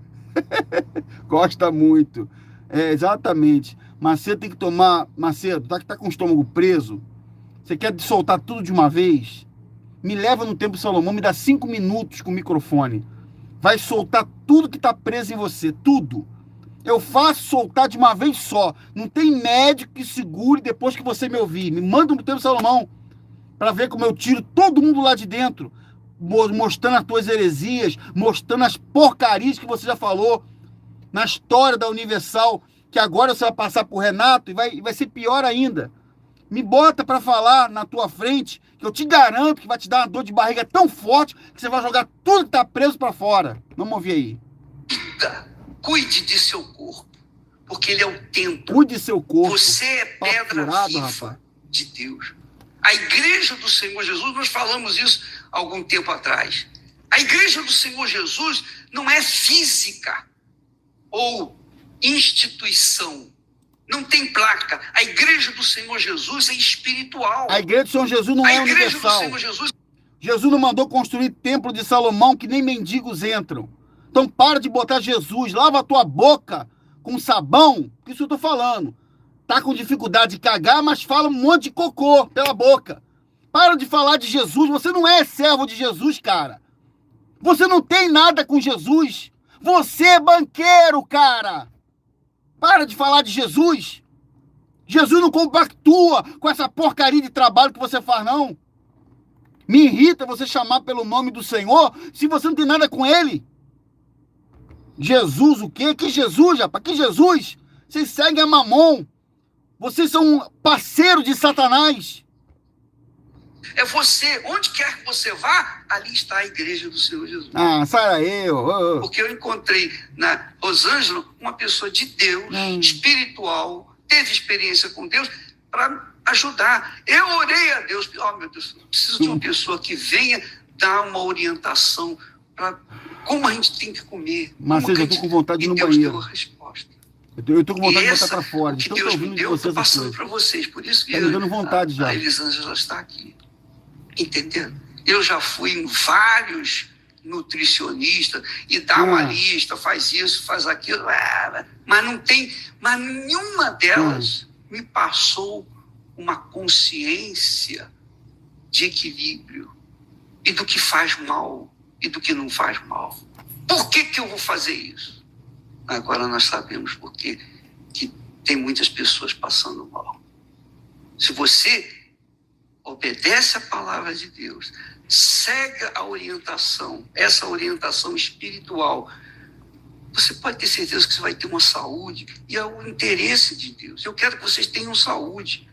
Gosta muito. É, exatamente. Macedo tem que tomar... Macedo, tá com o estômago preso? Você quer soltar tudo de uma vez? Me leva no Templo de Salomão, me dá 5 minutos com o microfone. Vai soltar tudo que está preso em você, tudo. Eu faço soltar de uma vez só. Não tem médico que segure depois que você me ouvir. Me manda no Templo de Salomão para ver como eu tiro todo mundo lá de dentro, mostrando as tuas heresias, mostrando as porcarias que você já falou na história da Universal, que agora você vai passar por Renato e vai ser pior ainda. Me bota para falar na tua frente, que eu te garanto que vai te dar uma dor de barriga tão forte que você vai jogar tudo que tá preso para fora. Vamos ouvir aí. Cuide de seu corpo, porque ele é o templo. Cuide de seu corpo. Você é pedra viva de Deus. A igreja do Senhor Jesus, nós falamos isso há algum tempo atrás. A igreja do Senhor Jesus não é física ou instituição. não tem placa. A igreja do Senhor Jesus é espiritual. A igreja do Senhor Jesus não é universal. A igreja do Senhor Jesus... Jesus não mandou construir templo de Salomão que nem mendigos entram. Então para de botar Jesus, lava a tua boca com sabão, que isso eu tô falando. Tá com dificuldade de cagar, mas fala um monte de cocô pela boca. Para de falar de Jesus, você não é servo de Jesus, cara. Você não tem nada com Jesus. Você é banqueiro, cara. Para de falar de Jesus. Jesus não compactua com essa porcaria de trabalho que você faz, não. Me irrita você chamar pelo nome do Senhor se você não tem nada com ele. Jesus o quê? Que Jesus, rapaz? Que Jesus? Vocês seguem a Mamon. Vocês são um parceiro de Satanás. É você. Onde quer que você vá, ali está a igreja do Senhor Jesus. Ah, sai aí. Porque eu encontrei na Rosângela uma pessoa de Deus, espiritual, teve experiência com Deus, para ajudar. Eu orei a Deus, meu Deus, eu preciso de uma pessoa que venha dar uma orientação para como a gente tem que comer. Mas eu estou com vontade de ir no Deus banheiro. Deu a resposta. Eu estou com vontade de botar para fora. Que Deus me deu, eu estou passando para vocês. Por isso que me dando vontade já. A Elisângela está aqui. Entendendo? Eu já fui em vários nutricionistas e dá uma lista, faz isso, faz aquilo, mas não tem, mas nenhuma delas me passou uma consciência de equilíbrio e do que faz mal e do que não faz mal. Por que eu vou fazer isso? Agora nós sabemos por que tem muitas pessoas passando mal. Se você obedece a palavra de Deus, segue a orientação, essa orientação espiritual, você pode ter certeza que você vai ter uma saúde, e é o interesse de Deus. Eu quero que vocês tenham saúde,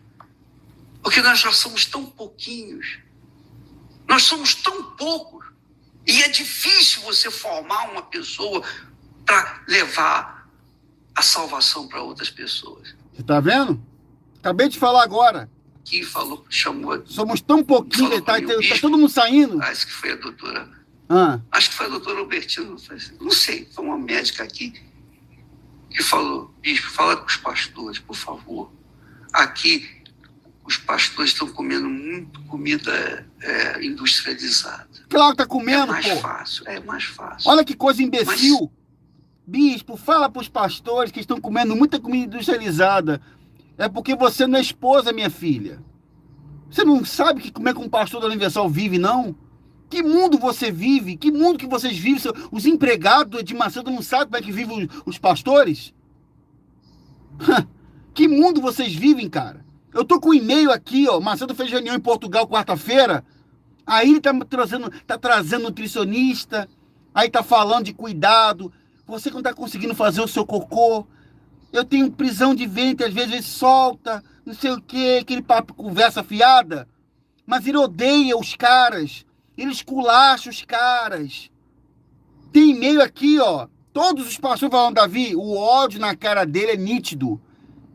porque nós já somos tão pouquinhos, nós somos tão poucos, e é difícil você formar uma pessoa para levar a salvação para outras pessoas. Você está vendo? Acabei de falar agora. Que falou, chamou. Somos tão pouquinhos, tá todo mundo saindo. Acho que foi a doutora. Acho que foi a doutora Albertina, não sei, foi uma médica aqui que falou, bispo, fala com os pastores, por favor. Aqui, os pastores estão comendo muito comida industrializada. Claro que tá comendo, É mais fácil. Olha que coisa imbecil. Bispo, fala para os pastores que estão comendo muita comida industrializada. É porque você não é esposa, minha filha. Você não sabe como é que um pastor da Universal vive, não? Que mundo você vive? Que mundo que vocês vivem? Os empregados de Macedo não sabem como é que vivem os pastores? Que mundo vocês vivem, cara? Eu tô com um e-mail aqui, ó. Macedo fez reunião em Portugal quarta-feira. Aí ele tá trazendo nutricionista. Aí tá falando de cuidado. Você que não tá conseguindo fazer o seu cocô. Eu tenho prisão de ventre, às vezes ele solta, não sei o quê, aquele papo, conversa fiada. Mas ele odeia os caras, ele esculacha os caras. Tem e-mail aqui, ó. Todos os pastores falam, Davi, o ódio na cara dele é nítido.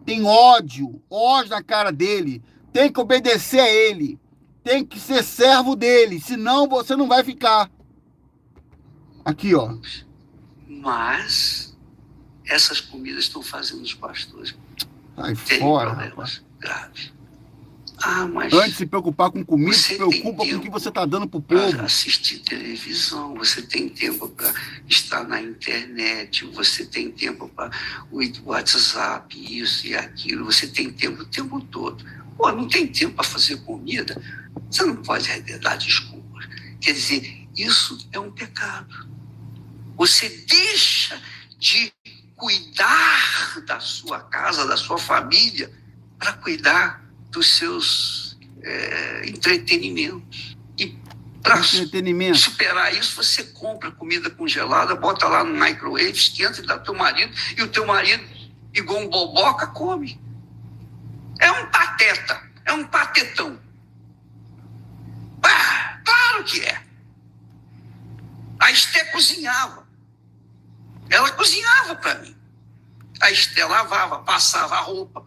Tem ódio na cara dele. Tem que obedecer a ele. Tem que ser servo dele, senão você não vai ficar. Aqui, ó. Mas essas comidas estão fazendo os pastores terem problemas graves. Mas antes de se preocupar com comida, se preocupa com o que você está dando para o povo. Para assistir televisão, você tem tempo para estar na internet, você tem tempo para o WhatsApp, isso e aquilo, você tem tempo o tempo todo. Não tem tempo para fazer comida, você não pode dar desculpas. Quer dizer, isso é um pecado. Você deixa de cuidar da sua casa, da sua família, para cuidar dos seus entretenimentos. E para superar isso, você compra comida congelada, bota lá no microwave, esquenta e dá pro teu marido, e o teu marido, igual um boboca, come. É um pateta, é um patetão. Claro que é. A Esté cozinhava. Ela cozinhava para mim. A Esté lavava, passava a roupa.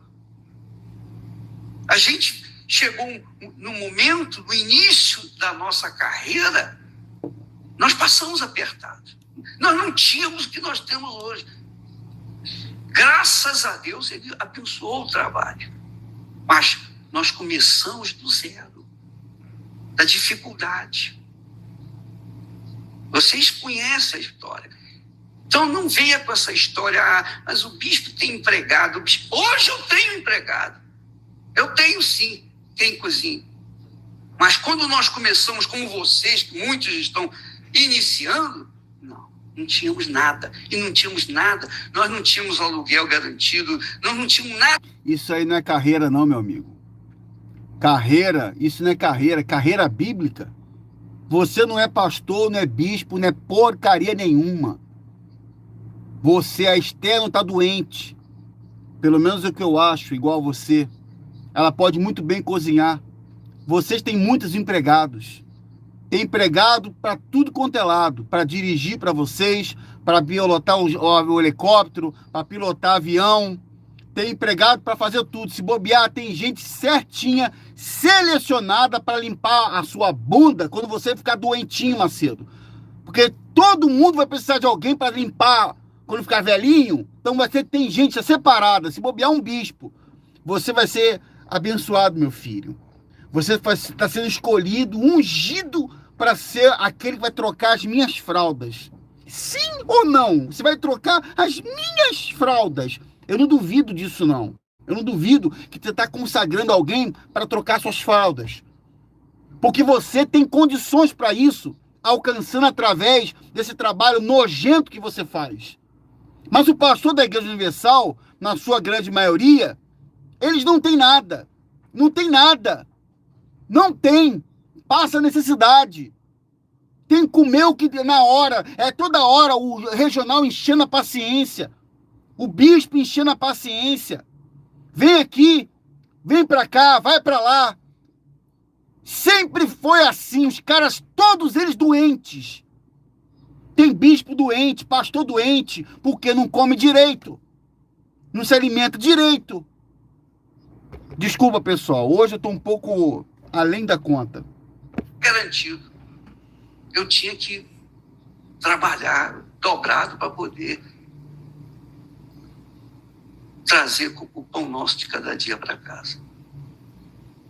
A gente chegou no momento, no início da nossa carreira, nós passamos apertados. Nós não tínhamos o que nós temos hoje. Graças a Deus, ele abençoou o trabalho. Mas nós começamos do zero, da dificuldade. Vocês conhecem a história. Então não venha com essa história, mas o bispo tem empregado. Hoje eu tenho empregado. Eu tenho sim, tem cozinha. Mas quando nós começamos, como vocês, que muitos estão iniciando, não tínhamos nada. E não tínhamos nada. Nós não tínhamos aluguel garantido, nós não tínhamos nada. Isso aí não é carreira não, meu amigo. Carreira, isso não é carreira. Carreira bíblica. Você não é pastor, não é bispo, não é porcaria nenhuma. Você, a Esther, não está doente. Pelo menos é o que eu acho, igual a você. Ela pode muito bem cozinhar. Vocês têm muitos empregados. Tem empregado para tudo quanto é lado. Para dirigir para vocês, para pilotar o helicóptero, para pilotar avião. Tem empregado para fazer tudo. Se bobear, tem gente certinha, selecionada para limpar a sua bunda quando você ficar doentinho, Macedo. Porque todo mundo vai precisar de alguém para limpar quando ficar velhinho. Então tem gente separada. Se bobear um bispo, você vai ser abençoado, meu filho. Você está sendo escolhido, ungido para ser aquele que vai trocar as minhas fraldas. Sim ou não? Você vai trocar as minhas fraldas. Eu não duvido disso, não. Eu não duvido que você está consagrando alguém para trocar suas fraldas. Porque você tem condições para isso, alcançando através desse trabalho nojento que você faz. Mas o pastor da Igreja Universal, na sua grande maioria, eles não têm nada. Não tem nada. Não tem. Passa necessidade. Tem que comer o que na hora. É toda hora o regional enchendo a paciência. O bispo enchendo a paciência. Vem aqui, vem pra cá, vai pra lá. Sempre foi assim. Os caras, todos eles doentes. Tem bispo doente, pastor doente, porque não come direito. Não se alimenta direito. Desculpa, pessoal. Hoje eu tô um pouco além da conta. Garantido. Eu tinha que trabalhar dobrado para poder trazer o pão nosso de cada dia para casa.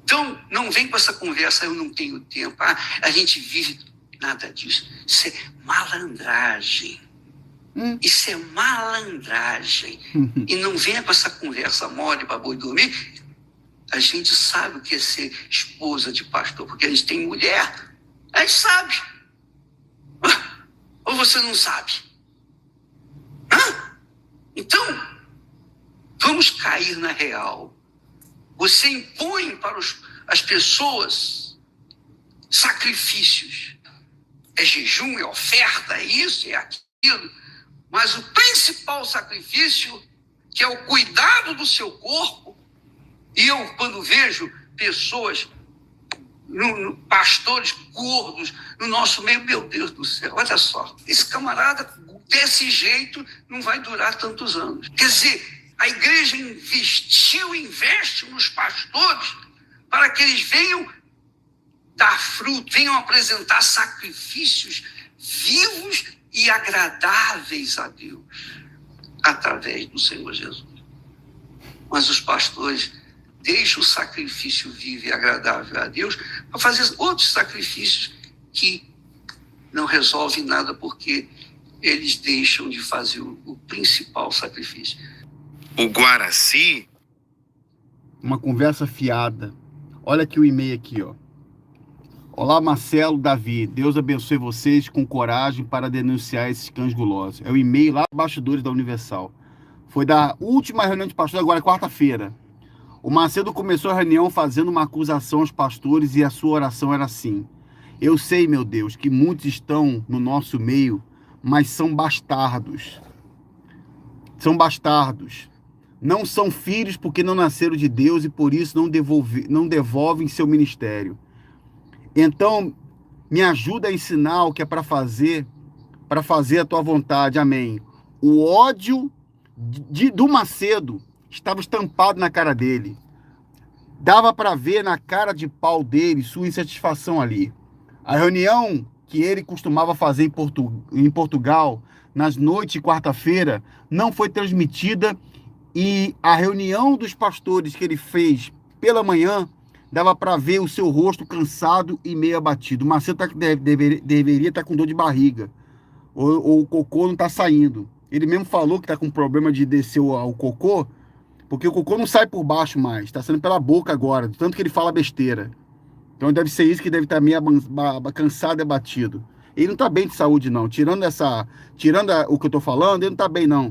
Então, não vem com essa conversa, eu não tenho tempo, a gente vive, nada disso. Isso é malandragem. Isso é malandragem. E não venha com essa conversa mole para boi dormir. A gente sabe o que é ser esposa de pastor, porque a gente tem mulher. A gente sabe. Ou você não sabe? Então, vamos cair na real. Você impõe para as pessoas sacrifícios. É jejum, é oferta, é isso, é aquilo. Mas o principal sacrifício, que é o cuidado do seu corpo, e eu, quando vejo pessoas, pastores gordos no nosso meio, meu Deus do céu, olha só, esse camarada desse jeito não vai durar tantos anos. Quer dizer, a igreja investe nos pastores para que eles venham dar fruto, venham apresentar sacrifícios vivos e agradáveis a Deus, através do Senhor Jesus. Mas os pastores deixam o sacrifício vivo e agradável a Deus para fazer outros sacrifícios que não resolvem nada, porque eles deixam de fazer o principal sacrifício. O Guaraci. Uma conversa fiada. Olha aqui o e-mail aqui, ó. Olá, Marcelo, Davi. Deus abençoe vocês com coragem para denunciar esses cães gulosos. É o e-mail lá dos bastidores da Universal. Foi da última reunião de pastores, agora quarta-feira. O Macedo começou a reunião fazendo uma acusação aos pastores e a sua oração era assim: eu sei, meu Deus, que muitos estão no nosso meio, mas são bastardos. São bastardos. Não são filhos porque não nasceram de Deus e por isso não devolvem seu ministério. Então, me ajuda a ensinar o que é para fazer a tua vontade. Amém. O ódio do Macedo estava estampado na cara dele. Dava para ver na cara de pau dele sua insatisfação ali. A reunião que ele costumava fazer em Portugal, nas noites de quarta-feira, não foi transmitida, e a reunião dos pastores que ele fez pela manhã, dava para ver o seu rosto cansado e meio abatido. O Macedo deveria estar com dor de barriga, ou o cocô não está saindo. Ele mesmo falou que está com problema de descer o cocô, porque o cocô não sai por baixo mais, está saindo pela boca agora, tanto que ele fala besteira. Então deve ser isso, que deve estar meio cansado e abatido. Ele não está bem de saúde, não. Tirando o que eu estou falando, ele não está bem, não.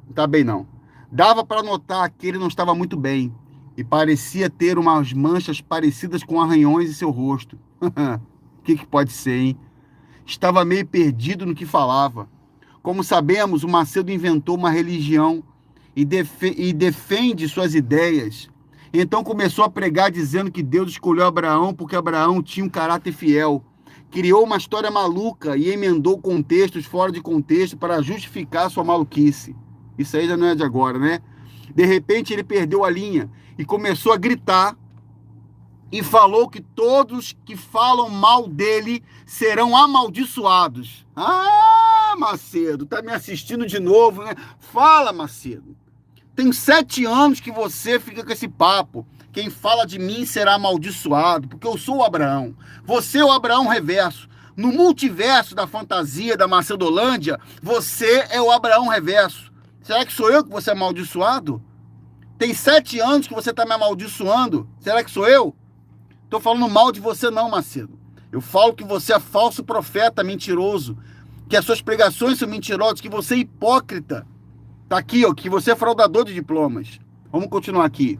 Não está bem, não. Dava para notar que ele não estava muito bem e parecia ter umas manchas parecidas com arranhões em seu rosto. O que pode ser, hein? Estava meio perdido no que falava. Como sabemos, o Macedo inventou uma religião e defende suas ideias. Então começou a pregar dizendo que Deus escolheu Abraão porque Abraão tinha um caráter fiel. Criou uma história maluca e emendou contextos fora de contexto para justificar sua maluquice. Isso aí já não é de agora, né? De repente ele perdeu a linha e começou a gritar e falou que todos que falam mal dele serão amaldiçoados. Ah, Macedo, tá me assistindo de novo, né? Fala, Macedo. Tem 7 anos que você fica com esse papo. Quem fala de mim será amaldiçoado, porque eu sou o Abraão. Você é o Abraão reverso. No multiverso da fantasia da Macedolândia, você é o Abraão reverso. Será que sou eu que você é amaldiçoado? Tem 7 anos que você está me amaldiçoando. Será que sou eu? Estou falando mal de você não, Macedo. Eu falo que você é falso profeta, mentiroso. Que as suas pregações são mentirosas, que você é hipócrita. Tá aqui, ó, que você é fraudador de diplomas. Vamos continuar aqui.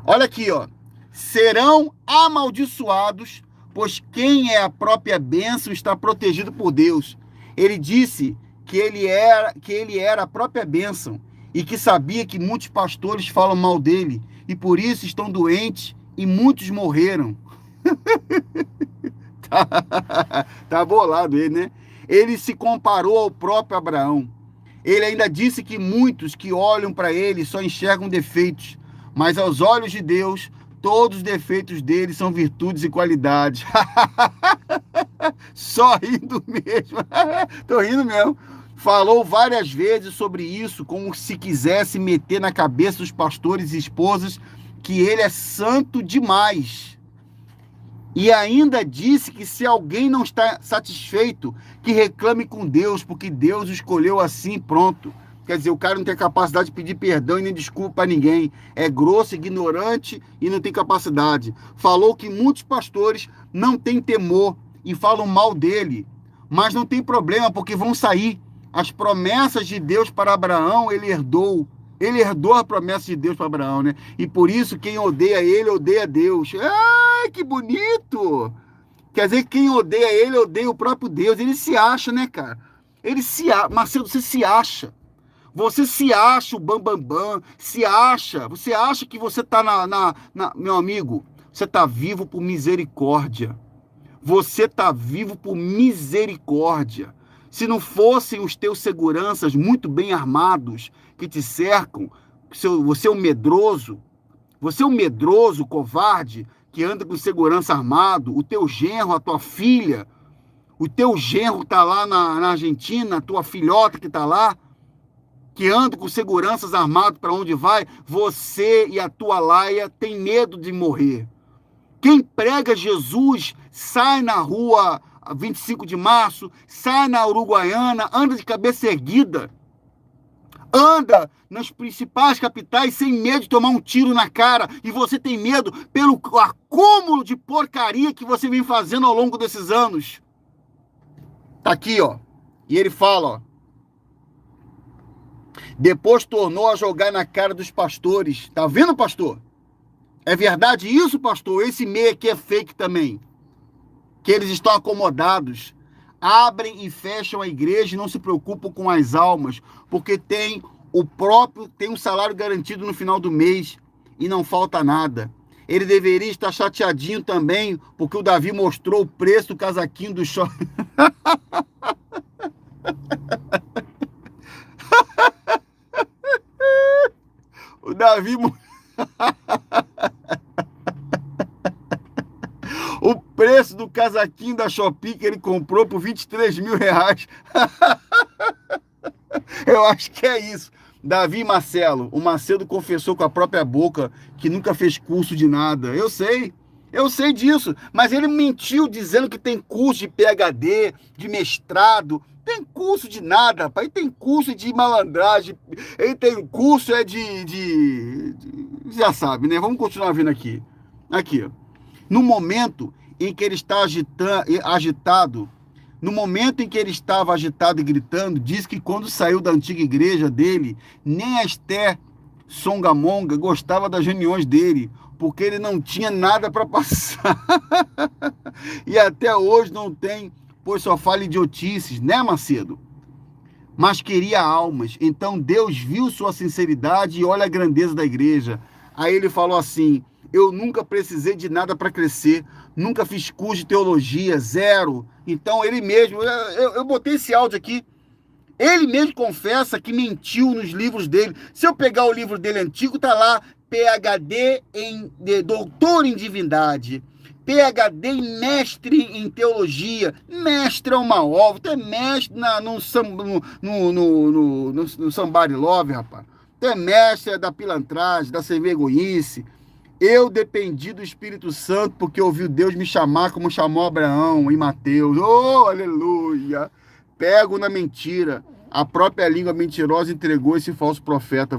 Olha aqui, ó. Serão amaldiçoados, pois quem é a própria bênção está protegido por Deus. Ele disse que ele era a própria bênção e que sabia que muitos pastores falam mal dele e por isso estão doentes e muitos morreram. Tá bolado ele, né? Ele se comparou ao próprio Abraão. Ele ainda disse que muitos que olham para ele só enxergam defeitos, mas aos olhos de Deus, todos os defeitos dele são virtudes e qualidades. Só rindo mesmo. Tô rindo mesmo. Falou várias vezes sobre isso, como se quisesse meter na cabeça dos pastores e esposas que ele é santo demais. E ainda disse que se alguém não está satisfeito, que reclame com Deus, porque Deus o escolheu assim, pronto. Quer dizer, o cara não tem capacidade de pedir perdão e nem desculpa a ninguém. É grosso, ignorante e não tem capacidade. Falou que muitos pastores não têm temor e falam mal dele. Mas não tem problema, porque vão sair. As promessas de Deus para Abraão, ele herdou. Ele herdou a promessa de Deus para Abraão, né? E por isso, quem odeia ele, odeia Deus. Ai, que bonito! Quer dizer, quem odeia ele, odeia o próprio Deus. Ele se acha, né, cara? Ele se acha. Marcelo, você se acha. Você se acha o bambambam. Se acha. Você acha que você tá meu amigo, você tá vivo por misericórdia. Você tá vivo por misericórdia. Se não fossem os teus seguranças muito bem armados que te cercam, você é um medroso, covarde, que anda com segurança armado, o teu genro, a tua filha, o teu genro que tá lá na Argentina, a tua filhota que tá lá, que anda com seguranças armados para onde vai, você e a tua laia tem medo de morrer. Quem prega Jesus sai na rua 25 de março, sai na Uruguaiana, anda de cabeça erguida, anda nas principais capitais sem medo de tomar um tiro na cara, e você tem medo pelo acúmulo de porcaria que você vem fazendo ao longo desses anos. Tá aqui, ó. E ele fala, ó. Depois tornou a jogar na cara dos pastores. Tá vendo, pastor? É verdade isso, pastor? Esse meio aqui é fake também. Que eles estão acomodados, abrem e fecham a igreja e não se preocupam com as almas, porque tem um salário garantido no final do mês e não falta nada. Ele deveria estar chateadinho também, porque o Davi mostrou o preço do casaquinho do shopping. O Davi... preço do casaquinho da Shopee que ele comprou por 23 mil reais. Eu acho que é isso. Davi e Marcelo, o Macedo confessou com a própria boca que nunca fez curso de nada. Eu sei disso, mas ele mentiu dizendo que tem curso de PhD, de mestrado. Tem curso de nada, rapaz. Ele tem curso de malandragem, ele tem curso já sabe, né? Vamos continuar vendo aqui. Aqui, no momento em que ele está agitado, no momento em que ele estava agitado e gritando, diz que quando saiu da antiga igreja dele, nem a Esther Songamonga gostava das reuniões dele, porque ele não tinha nada para passar. E até hoje não tem, pois só fala idiotices, né, Macedo? Mas queria almas. Então Deus viu sua sinceridade e olha a grandeza da igreja. Aí ele falou assim: eu nunca precisei de nada para crescer, nunca fiz curso de teologia, zero. Então ele mesmo, eu botei esse áudio aqui, ele mesmo confessa que mentiu nos livros dele. Se eu pegar o livro dele antigo, tá lá, PhD doutor em divindade, PhD em mestre em teologia. Mestre é uma obra, tu é mestre no Somebody Love, rapaz. Tu é mestre da pilantragem, da sem vergonhice. Eu dependi do Espírito Santo porque ouvi Deus me chamar como chamou Abraão em Mateus. Oh, aleluia! Pego na mentira. A própria língua mentirosa entregou esse falso profeta.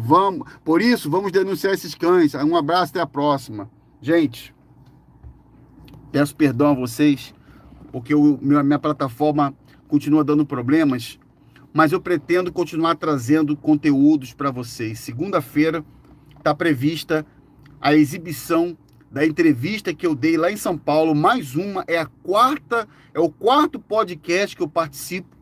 Por isso, vamos denunciar esses cães. Um abraço, até a próxima. Gente, peço perdão a vocês, porque minha plataforma continua dando problemas, mas eu pretendo continuar trazendo conteúdos para vocês. Segunda-feira está prevista a exibição da entrevista que eu dei lá em São Paulo. Mais uma, é o quarto podcast que eu participo.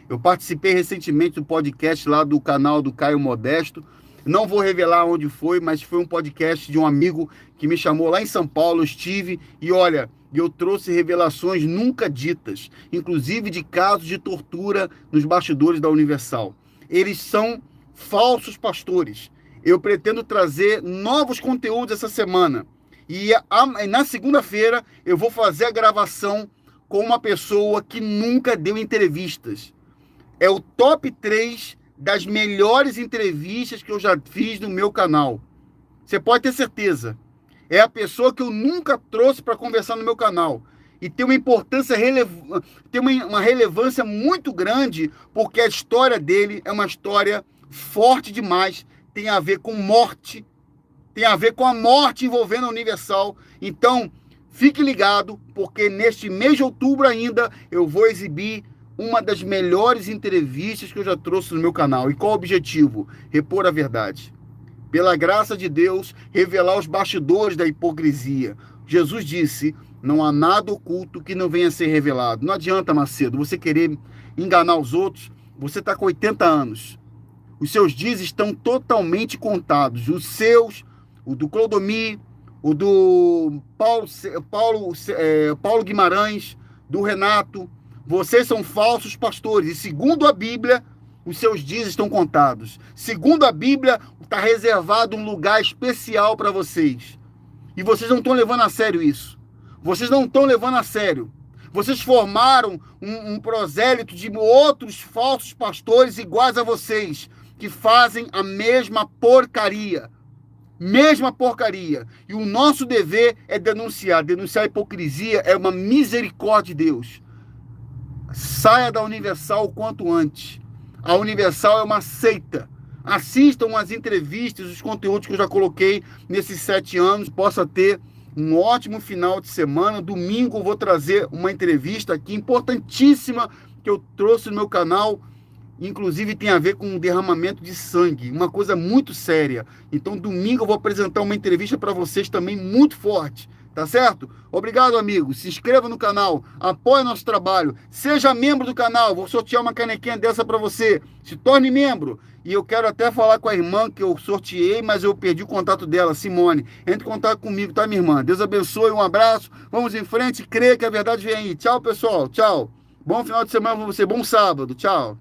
Eu participei recentemente do podcast lá do canal do Caio Modesto. Não vou revelar onde foi, mas foi um podcast de um amigo que me chamou lá em São Paulo. Eu estive e olha, eu trouxe revelações nunca ditas, inclusive de casos de tortura nos bastidores da Universal. Eles são falsos pastores. Eu pretendo trazer novos conteúdos essa semana. E na segunda-feira eu vou fazer a gravação com uma pessoa que nunca deu entrevistas. É o top 3 das melhores entrevistas que eu já fiz no meu canal. Você pode ter certeza. É a pessoa que eu nunca trouxe para conversar no meu canal. E tem uma importância, tem uma relevância muito grande, porque a história dele é uma história forte demais. Tem a ver com morte, tem a ver com a morte envolvendo a Universal. Então, fique ligado, porque neste mês de outubro ainda eu vou exibir uma das melhores entrevistas que eu já trouxe no meu canal. E qual o objetivo? Repor a verdade. Pela graça de Deus, revelar os bastidores da hipocrisia. Jesus disse: não há nada oculto que não venha a ser revelado. Não adianta, Macedo, você querer enganar os outros. Você está com 80 anos. Os seus dias estão totalmente contados. Os seus, o do Clodomir, o do Paulo Guimarães, do Renato. Vocês são falsos pastores. E segundo a Bíblia, os seus dias estão contados. Segundo a Bíblia, está reservado um lugar especial para vocês. E vocês não estão levando a sério isso. Vocês não estão levando a sério. Vocês formaram um prosélito de outros falsos pastores iguais a vocês, que fazem a mesma porcaria. Mesma porcaria. E o nosso dever é denunciar. Denunciar a hipocrisia é uma misericórdia de Deus. Saia da Universal o quanto antes. A Universal é uma seita. Assistam as entrevistas, os conteúdos que eu já coloquei nesses 7 anos. Possa ter um ótimo final de semana. Domingo eu vou trazer uma entrevista aqui importantíssima que eu trouxe no meu canal. Inclusive tem a ver com um derramamento de sangue, uma coisa muito séria. Então domingo eu vou apresentar uma entrevista para vocês também muito forte, tá certo? Obrigado, amigo. Se inscreva no canal, apoie nosso trabalho, seja membro do canal. Vou sortear uma canequinha dessa para você. Se torne membro. E eu quero até falar com a irmã que eu sorteei, mas eu perdi o contato dela, Simone. Entre em contato comigo, tá, minha irmã? Deus abençoe, um abraço. Vamos em frente, creia que a verdade vem aí. Tchau, pessoal. Tchau. Bom final de semana para você. Bom sábado. Tchau.